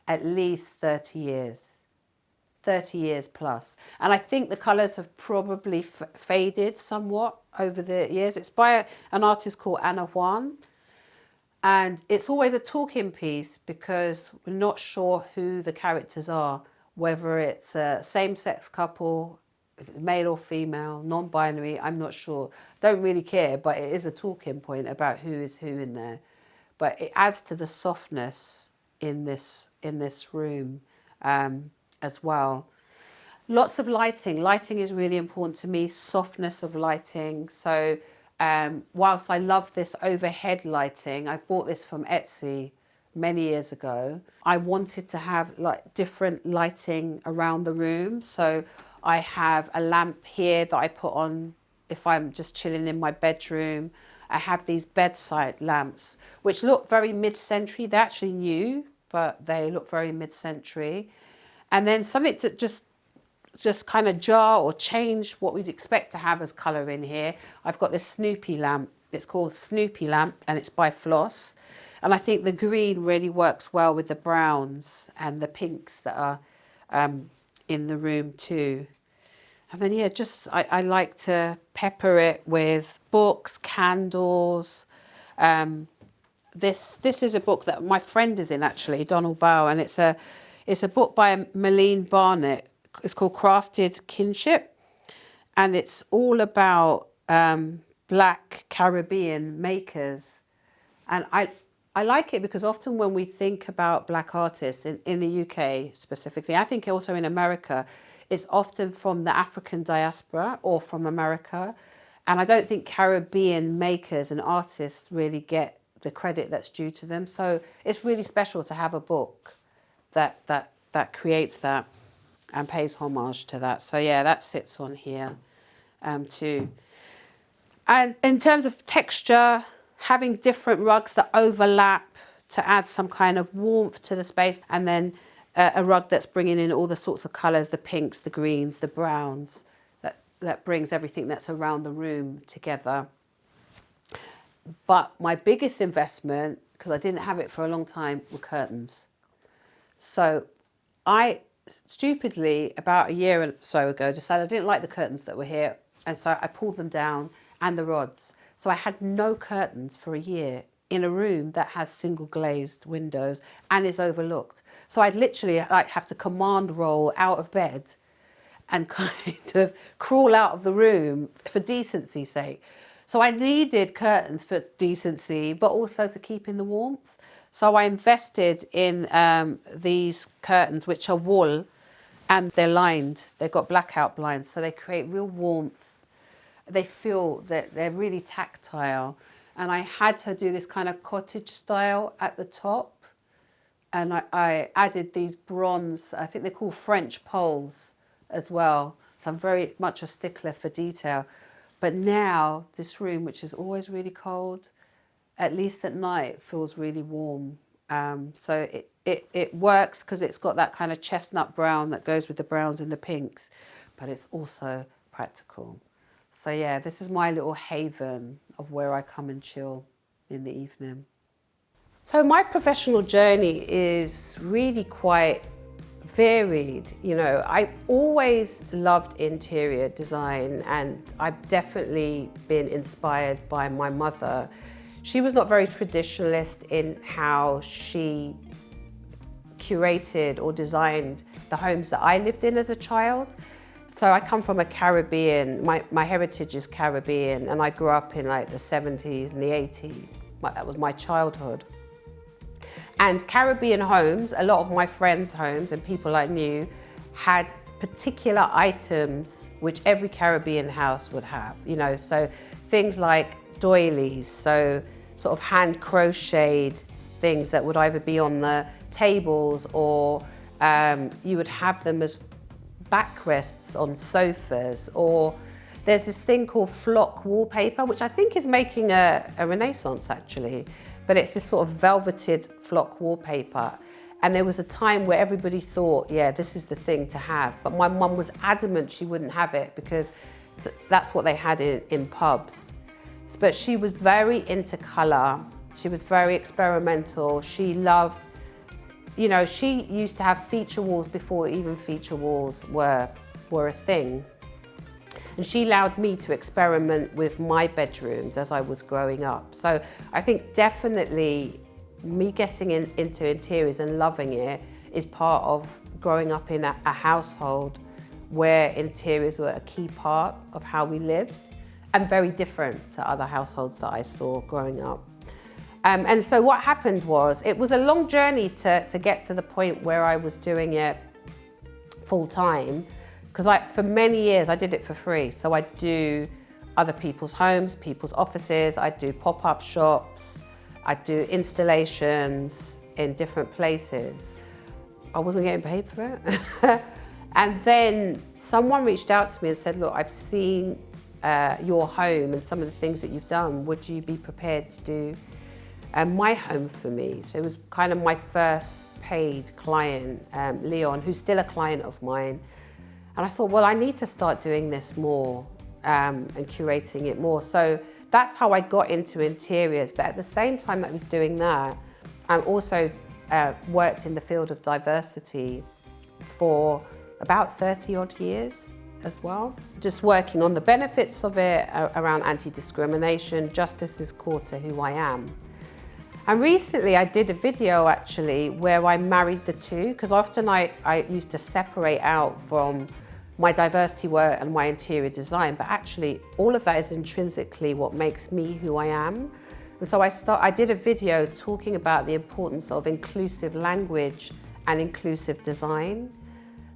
at least 30 years. 30 years plus. And I think the colours have probably faded somewhat over the years. It's by an artist called Anna Juan. And it's always a talking piece because we're not sure who the characters are, whether it's a same-sex couple, male or female, non-binary, I'm not sure. Don't really care, but it is a talking point about who is who in there. But it adds to the softness in this room. As well. Lots of lighting. Lighting is really important to me, softness of lighting. So whilst I love this overhead lighting, I bought this from Etsy many years ago. I wanted to have like different lighting around the room. So I have a lamp here that I put on if I'm just chilling in my bedroom. I have these bedside lamps, which look very mid-century. They're actually new, but they look very mid-century. And then something to just kind of jar or change what we'd expect to have as colour in here. I've got this Snoopy lamp. It's called Snoopy Lamp, and it's by Floss. And I think the green really works well with the browns and the pinks that are in the room too. And then, yeah, just I like to pepper it with books, candles. This is a book that my friend is in, actually, Donald Bow, and it's a book by Malene Barnett. It's called Crafted Kinship, and it's all about Black Caribbean makers. And I like it because often when we think about Black artists in the UK specifically, I think also in America, it's often from the African diaspora or from America. And I don't think Caribbean makers and artists really get the credit that's due to them. So it's really special to have a book that creates that and pays homage to that. So yeah, that sits on here too. And in terms of texture, having different rugs that overlap to add some kind of warmth to the space, and then a rug that's bringing in all the sorts of colours, the pinks, the greens, the browns, that brings everything that's around the room together. But my biggest investment, because I didn't have it for a long time, were curtains. So I stupidly, about a year or so ago, decided I didn't like the curtains that were here. And so I pulled them down and the rods. So I had no curtains for a year. in a room that has single glazed windows and is overlooked. So I'd literally like have to command roll out of bed and kind of crawl out of the room for decency's sake. So I needed curtains for decency, but also to keep in the warmth. So I invested in these curtains, which are wool, and they're lined. They've got blackout blinds, so they create real warmth. They feel that they're really tactile. And I had her do this kind of cottage style at the top. And I added these bronze, I think they're called French poles as well. So I'm very much a stickler for detail. But now this room, which is always really cold, at least at night, feels really warm. So it works because it's got that kind of chestnut brown that goes with the browns and the pinks, but it's also practical. So yeah, this is my little haven of where I come and chill in the evening. So my professional journey is really quite varied. You know, I always loved interior design, and I've definitely been inspired by my mother. She was not very traditionalist in how she curated or designed the homes that I lived in as a child. So I come from a Caribbean, my heritage is Caribbean, and I grew up in like the 70s and the 80s. That was my childhood. And Caribbean homes, a lot of my friends' homes and people I knew had particular items which every Caribbean house would have, you know, so things like doilies, so sort of hand crocheted things that would either be on the tables or you would have them as backrests on sofas, or there's this thing called flock wallpaper, which I think is making a renaissance actually, but it's this sort of velveted flock wallpaper. And there was a time where everybody thought, yeah, this is the thing to have. But my mum was adamant she wouldn't have it because that's what they had in pubs. But she was very into colour. She was very experimental. She loved, you know, she used to have feature walls before even feature walls were a thing. And she allowed me to experiment with my bedrooms as I was growing up. So I think definitely me getting into interiors and loving it is part of growing up in a household where interiors were a key part of how we lived, and very different to other households that I saw growing up. And so what happened was, it was a long journey to get to the point where I was doing it full time. Because for many years I did it for free. So I'd do other people's homes, people's offices, I'd do pop-up shops, I'd do installations in different places. I wasn't getting paid for it. And then someone reached out to me and said, look, I've seen your home and some of the things that you've done. Would you be prepared to do my home for me? So it was kind of my first paid client, Leon, who's still a client of mine. And I thought, well, I need to start doing this more and curating it more. So that's how I got into interiors. But at the same time that I was doing that, I also worked in the field of diversity for about 30 odd years as well. Just working on the benefits of it around anti-discrimination, justice is core to who I am. And recently I did a video actually where I married the two, because often I used to separate out from my diversity work and my interior design, but actually all of that is intrinsically what makes me who I am. And so I did a video talking about the importance of inclusive language and inclusive design.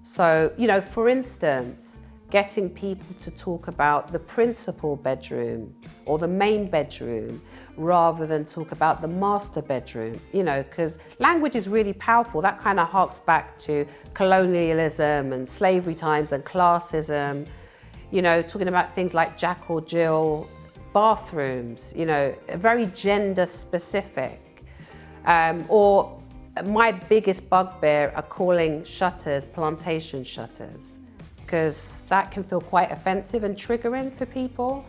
So, you know, for instance, getting people to talk about the principal bedroom or the main bedroom rather than talk about the master bedroom, you know, because language is really powerful. That kind of harks back to colonialism and slavery times and classism, you know, talking about things like Jack or Jill bathrooms, you know, very gender specific. Or my biggest bugbear are calling shutters plantation shutters, because that can feel quite offensive and triggering for people.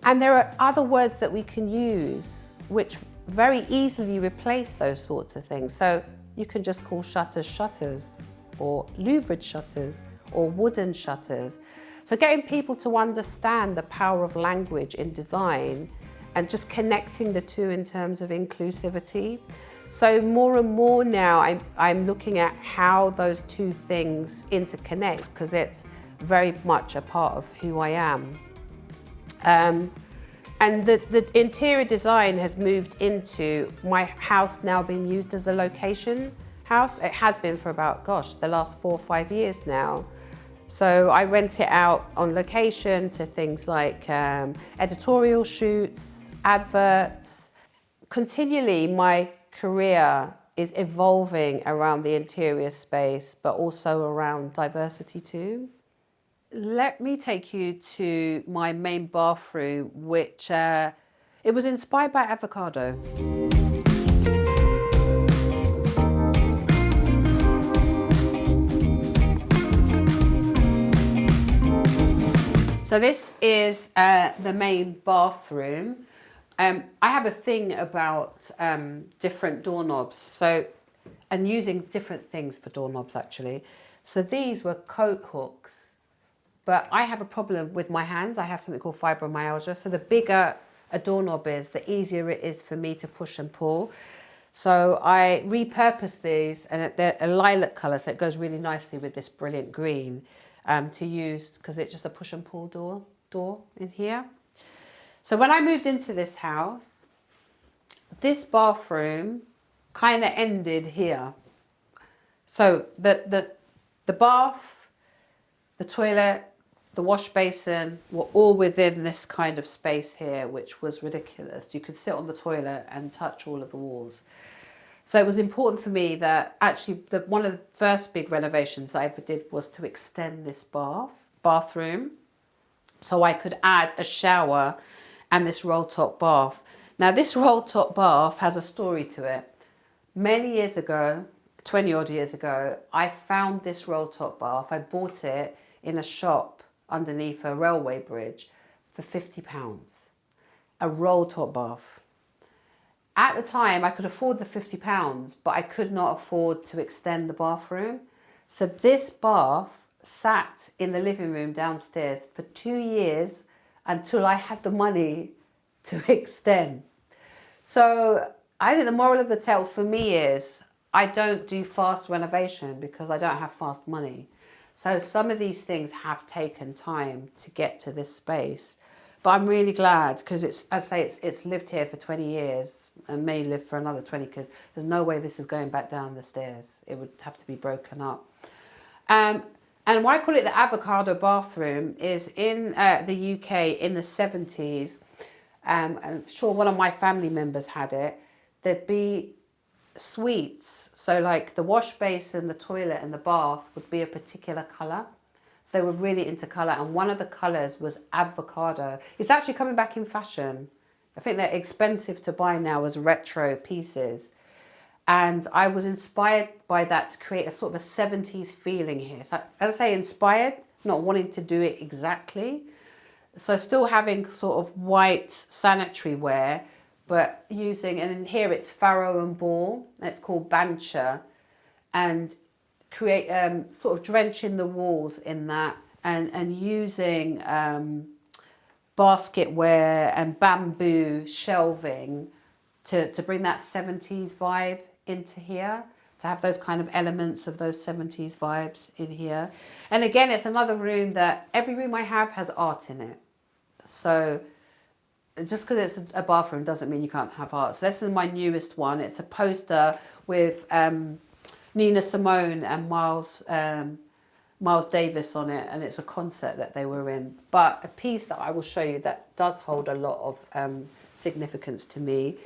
And there are other words that we can use which very easily replace those sorts of things. So you can just call shutters shutters, or louvered shutters, or wooden shutters. So getting people to understand the power of language in design and just connecting the two in terms of inclusivity. So more and more now I'm looking at how those two things interconnect, because it's very much a part of who I am. And the interior design has moved into my house now being used as a location house. It has been for about, the last 4 or 5 years now. So I rent it out on location to things like editorial shoots, adverts. Continually, my career is evolving around the interior space, but also around diversity too. Let me take you to my main bathroom, which it was inspired by Avocado. So this is the main bathroom. I have a thing about different doorknobs, and using different things for doorknobs actually. So these were coat hooks. But I have a problem with my hands. I have something called fibromyalgia. So the bigger a doorknob is, the easier it is for me to push and pull. So I repurposed these, and they're a lilac colour, so it goes really nicely with this brilliant green to use, because it's just a push and pull door in here. So when I moved into this house, this bathroom kind of ended here. So the bath, the toilet, the wash basin were all within this kind of space here, which was ridiculous. You could sit on the toilet and touch all of the walls. So it was important for me that actually one of the first big renovations I ever did was to extend this bathroom, so I could add a shower and this roll top bath. Now this roll top bath has a story to it. Many years ago, 20 odd years ago, I found this roll top bath. I bought it in a shop underneath a railway bridge for £50. A roll top bath. At the time I could afford the £50, but I could not afford to extend the bathroom. So this bath sat in the living room downstairs for 2 years until I had the money to extend. So I think the moral of the tale for me is I don't do fast renovation because I don't have fast money. So some of these things have taken time to get to this space. But I'm really glad, because it's lived here for 20 years and may live for another 20, because there's no way this is going back down the stairs. It would have to be broken up. And why I call it the Avocado bathroom is in the UK in the 70s, I'm sure one of my family members had it, there'd be suites. So like the wash basin, the toilet and the bath would be a particular colour. So they were really into colour, and one of the colours was avocado. It's actually coming back in fashion. I think they're expensive to buy now as retro pieces. And I was inspired by that to create a sort of a 70s feeling here. So as I say, inspired, not wanting to do it exactly. So still having sort of white sanitary wear, but using, and in here it's farrow and ball, and it's called bancha, and create sort of drenching the walls in that, and using basketware and bamboo shelving to bring that 70s vibe into here, to have those kind of elements of those 70s vibes in here. And again, it's another room that every room I have has art in it. So just because it's a bathroom doesn't mean you can't have art. So this is my newest one. It's a poster with Nina Simone and Miles Davis on it, and it's a concert that they were in. But a piece that I will show you that does hold a lot of significance to me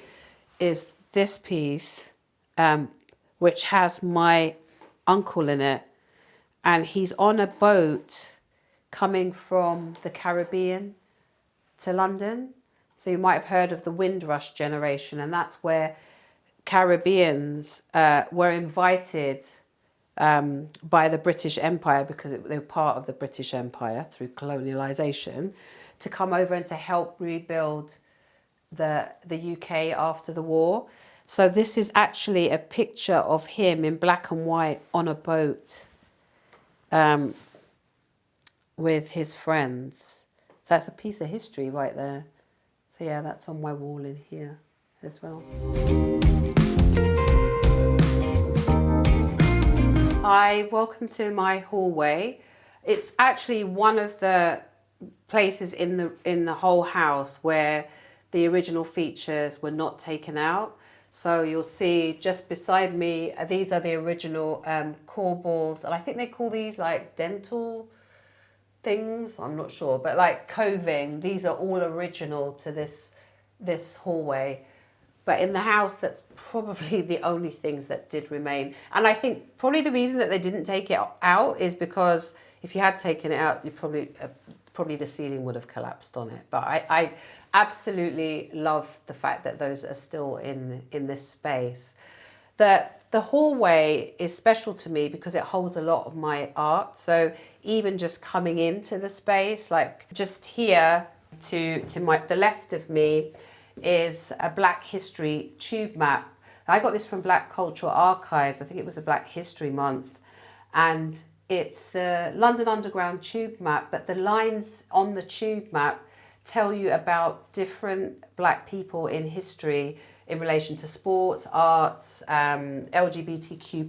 is this piece, which has my uncle in it, and he's on a boat coming from the Caribbean to London. So you might have heard of the Windrush generation, and that's where Caribbeans were invited by the British Empire, because they were part of the British Empire through colonialisation, to come over and to help rebuild the UK after the war. So this is actually a picture of him in black and white on a boat with his friends. So that's a piece of history right there. So yeah, that's on my wall in here as well. Hi, welcome to my hallway. It's actually one of the places in the whole house where the original features were not taken out. So you'll see just beside me, these are the original corbels, and I think they call these like dental things, I'm not sure, but like coving, these are all original to this hallway. But in the house, that's probably the only things that did remain. And I think probably the reason that they didn't take it out is because if you had taken it out, you probably the ceiling would have collapsed on it. But I absolutely love the fact that those are still in this space. The hallway is special to me because it holds a lot of my art. So even just coming into the space, like just here to the left of me is a Black History tube map. I got this from Black Cultural Archives. I think it was a Black History Month. And it's the London Underground tube map, but the lines on the tube map tell you about different Black people in history in relation to sports, arts, LGBTQ+,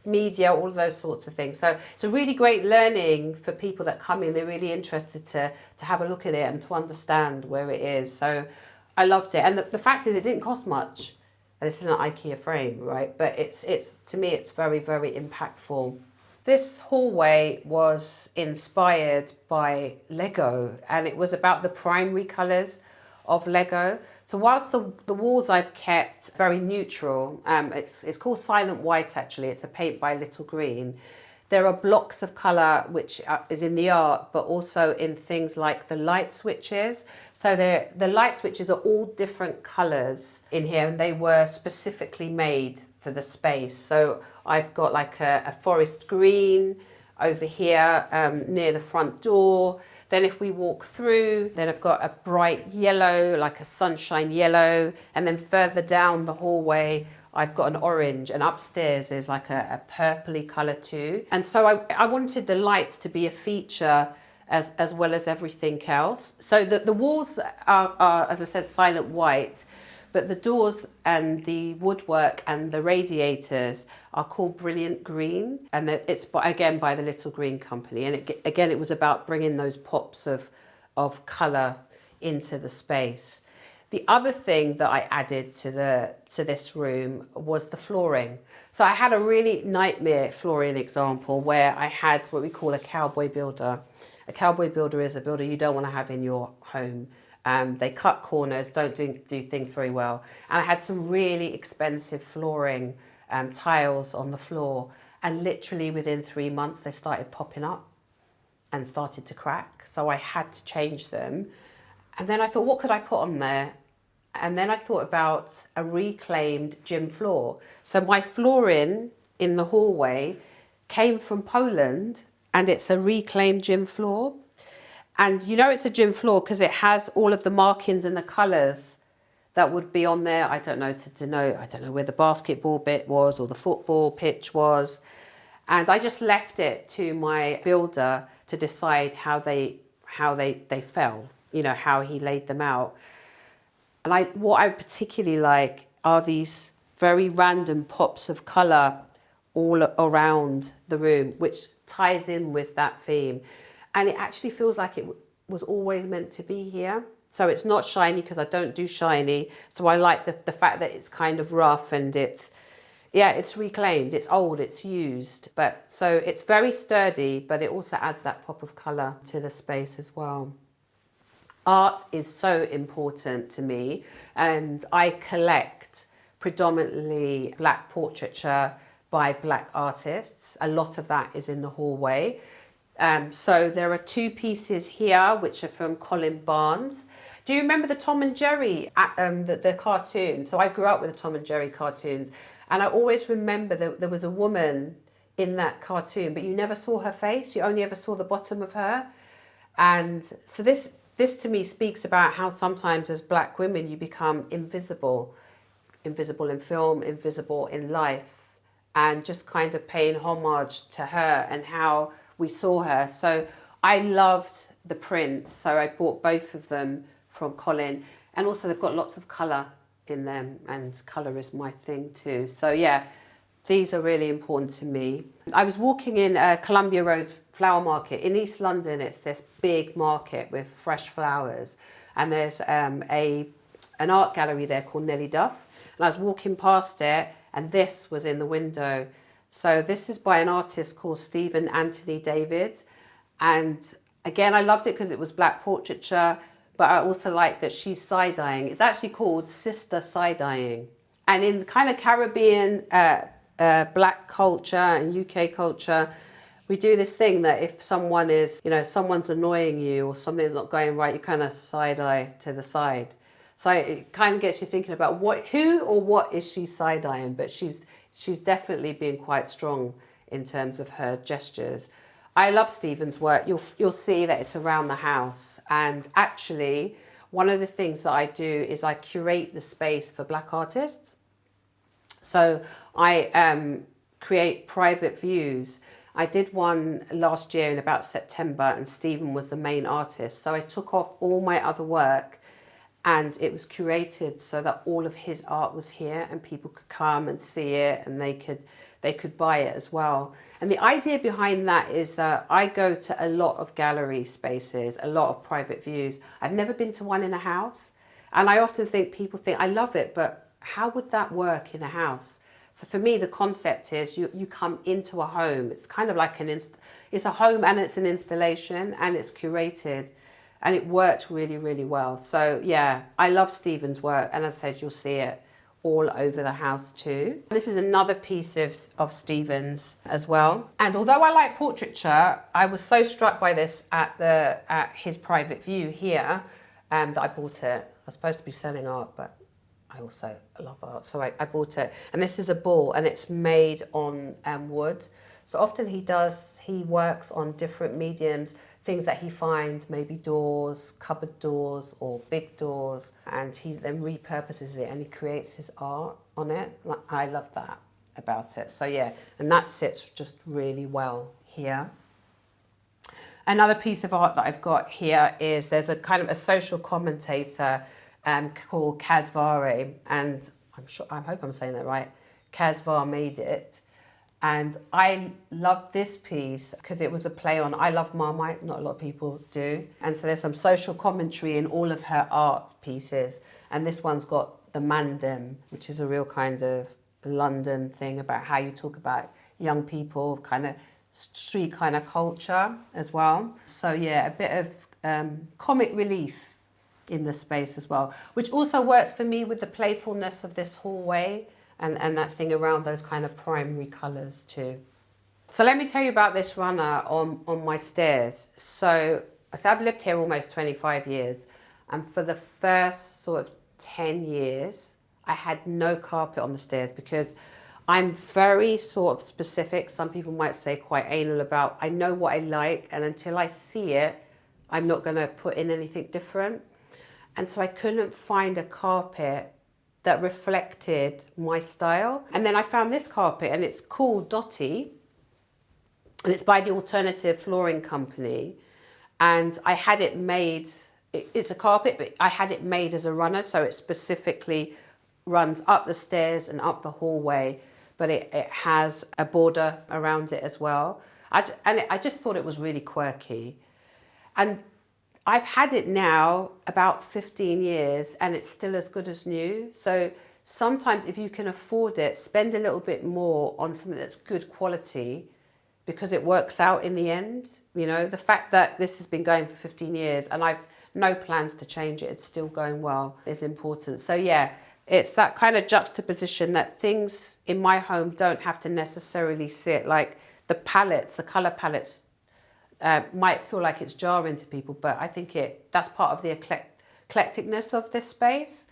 media, all of those sorts of things. So it's a really great learning for people that come in. They're really interested to have a look at it and to understand where it is. So I loved it. And the fact is it didn't cost much. And it's in an IKEA frame, right? But it's to me, it's very, very impactful. This hallway was inspired by Lego, and it was about the primary colours of Lego. So whilst the walls I've kept very neutral, it's called Silent White actually, it's a paint by Little Green. There are blocks of colour which is in the art, but also in things like the light switches. So the light switches are all different colours in here, and they were specifically made for the space. So I've got like a forest green over here near the front door. Then if we walk through, then I've got a bright yellow, like a sunshine yellow. And then further down the hallway, I've got an orange, and upstairs is like a purpley colour too. And so I wanted the lights to be a feature as well as everything else. So the walls are, as I said, silent white, but the doors and the woodwork and the radiators are called Brilliant Green. And it's, again, by the Little Green Company. And it was about bringing those pops of colour into the space. The other thing that I added to this room was the flooring. So I had a really nightmare flooring example where I had what we call a cowboy builder. A cowboy builder is a builder you don't want to have in your home. They cut corners, don't do things very well. And I had some really expensive flooring, tiles on the floor. And literally within 3 months, they started popping up and started to crack. So I had to change them. And then I thought, what could I put on there? And then I thought about a reclaimed gym floor. So my flooring in the hallway came from Poland, and it's a reclaimed gym floor. And you know it's a gym floor because it has all of the markings and the colours that would be on there, I don't know, to denote, I don't know where the basketball bit was or the football pitch was. And I just left it to my builder to decide how they fell, you know, how he laid them out. And what I particularly like are these very random pops of colour all around the room, which ties in with that theme. And it actually feels like it was always meant to be here. So it's not shiny because I don't do shiny. So I like the fact that it's kind of rough and it's reclaimed, it's old, it's used. So it's very sturdy, but it also adds that pop of colour to the space as well. Art is so important to me, and I collect predominantly Black portraiture by Black artists. A lot of that is in the hallway. So there are 2 pieces here which are from Colin Barnes. Do you remember the Tom and Jerry, the cartoon? So I grew up with the Tom and Jerry cartoons, and I always remember that there was a woman in that cartoon, but you never saw her face. You only ever saw the bottom of her. And so this to me speaks about how sometimes as Black women you become invisible in film, invisible in life, and just kind of paying homage to her and how we saw her. So I loved the prints, so I bought both of them from Colin. And also they've got lots of colour in them, and colour is my thing too. So yeah, these are really important to me. I was walking in Columbia Road Flower Market in East London. It's this big market with fresh flowers, and there's an art gallery there called Nellie Duff. And I was walking past it, and this was in the window. So this is by an artist called Stephen Anthony David. And again, I loved it because it was black portraiture, but I also like that she's side-dyeing. It's actually called sister side-dyeing. And in kind of Caribbean black culture and UK culture, we do this thing that if someone is, someone's annoying you or something's not going right, you kind of side-eye to the side. So it kind of gets you thinking about who or what is she side-eyeing, but she's definitely been quite strong in terms of her gestures. I love Stephen's work. You'll see that it's around the house. And actually, one of the things that I do is I curate the space for black artists. So I create private views. I did one last year in about September, and Stephen was the main artist. So I took off all my other work, and it was curated so that all of his art was here, and people could come and see it, and they could buy it as well. And the idea behind that is that I go to a lot of gallery spaces, a lot of private views. I've never been to one in a house. And I often think people think, I love it, but how would that work in a house? So for me, the concept is you come into a home. It's kind of like it's a home, and it's an installation, and it's curated, and it worked really, really well. So yeah, I love Stephen's work. And as I said, you'll see it all over the house too. This is another piece of Stephen's as well. And although I like portraiture, I was so struck by this at his private view here that I bought it. I was supposed to be selling art, but I also love art, so I bought it. And this is a bull, and it's made on wood. So often he works on different mediums, things that he finds, maybe doors, cupboard doors or big doors, and he then repurposes it and he creates his art on it. I love that about it. So yeah, and that sits just really well here. Another piece of art that I've got here is there's a kind of a social commentator called Kasvare, and I hope I'm saying that right. Kasvar made it. And I love this piece because it was a play on I Love Marmite, not a lot of people do. And so there's some social commentary in all of her art pieces. And this one's got the mandem, which is a real kind of London thing about how you talk about young people, kind of street kind of culture as well. So yeah, a bit of comic relief in the space as well, which also works for me with the playfulness of this hallway. And that thing around those kind of primary colours too. So let me tell you about this runner on my stairs. So I've lived here almost 25 years. And for the first sort of 10 years, I had no carpet on the stairs because I'm very sort of specific. Some people might say quite anal about, I know what I like, and until I see it, I'm not going to put in anything different. And so I couldn't find a carpet that reflected my style. And then I found this carpet, and it's called Dotty, and it's by the Alternative Flooring Company. And I had it made, it's a carpet, but I had it made as a runner, so it specifically runs up the stairs and up the hallway, but it has a border around it as well. I just thought it was really quirky. And I've had it now about 15 years, and it's still as good as new. So sometimes if you can afford it, spend a little bit more on something that's good quality, because it works out in the end. The fact that this has been going for 15 years and I've no plans to change it, it's still going well, is important. So yeah, it's that kind of juxtaposition that things in my home don't have to necessarily sit, like the palettes, the colour palettes, might feel like it's jarring to people, but I think that's part of the eclecticness of this space,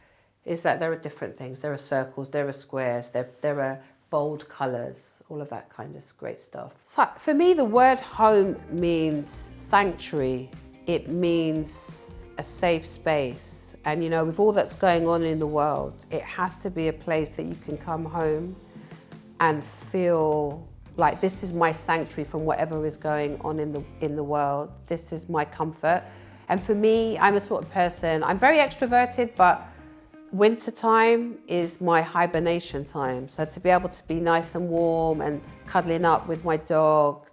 is that there are different things. There are circles, there are squares, there are bold colours, all of that kind of great stuff. So for me, the word home means sanctuary. It means a safe space. And with all that's going on in the world, it has to be a place that you can come home and feel like this is my sanctuary from whatever is going on in the world. This is my comfort. And for me, I'm a sort of person, I'm very extroverted, but winter time is my hibernation time. So to be able to be nice and warm and cuddling up with my dog,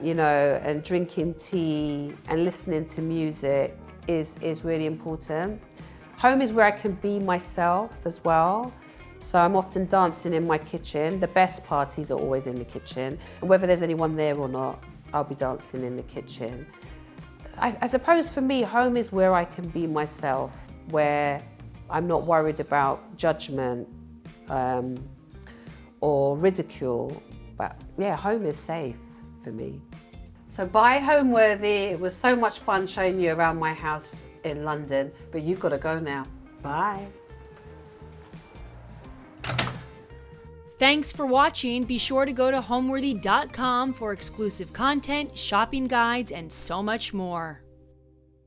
you know, and drinking tea and listening to music is really important. Home is where I can be myself as well. So I'm often dancing in my kitchen. The best parties are always in the kitchen. And whether there's anyone there or not, I'll be dancing in the kitchen. I suppose for me, home is where I can be myself, where I'm not worried about judgment or ridicule. But yeah, home is safe for me. So bye, Homeworthy. It was so much fun showing you around my house in London, but you've got to go now. Bye. Thanks for watching. Be sure to go to homeworthy.com for exclusive content, shopping guides, and so much more.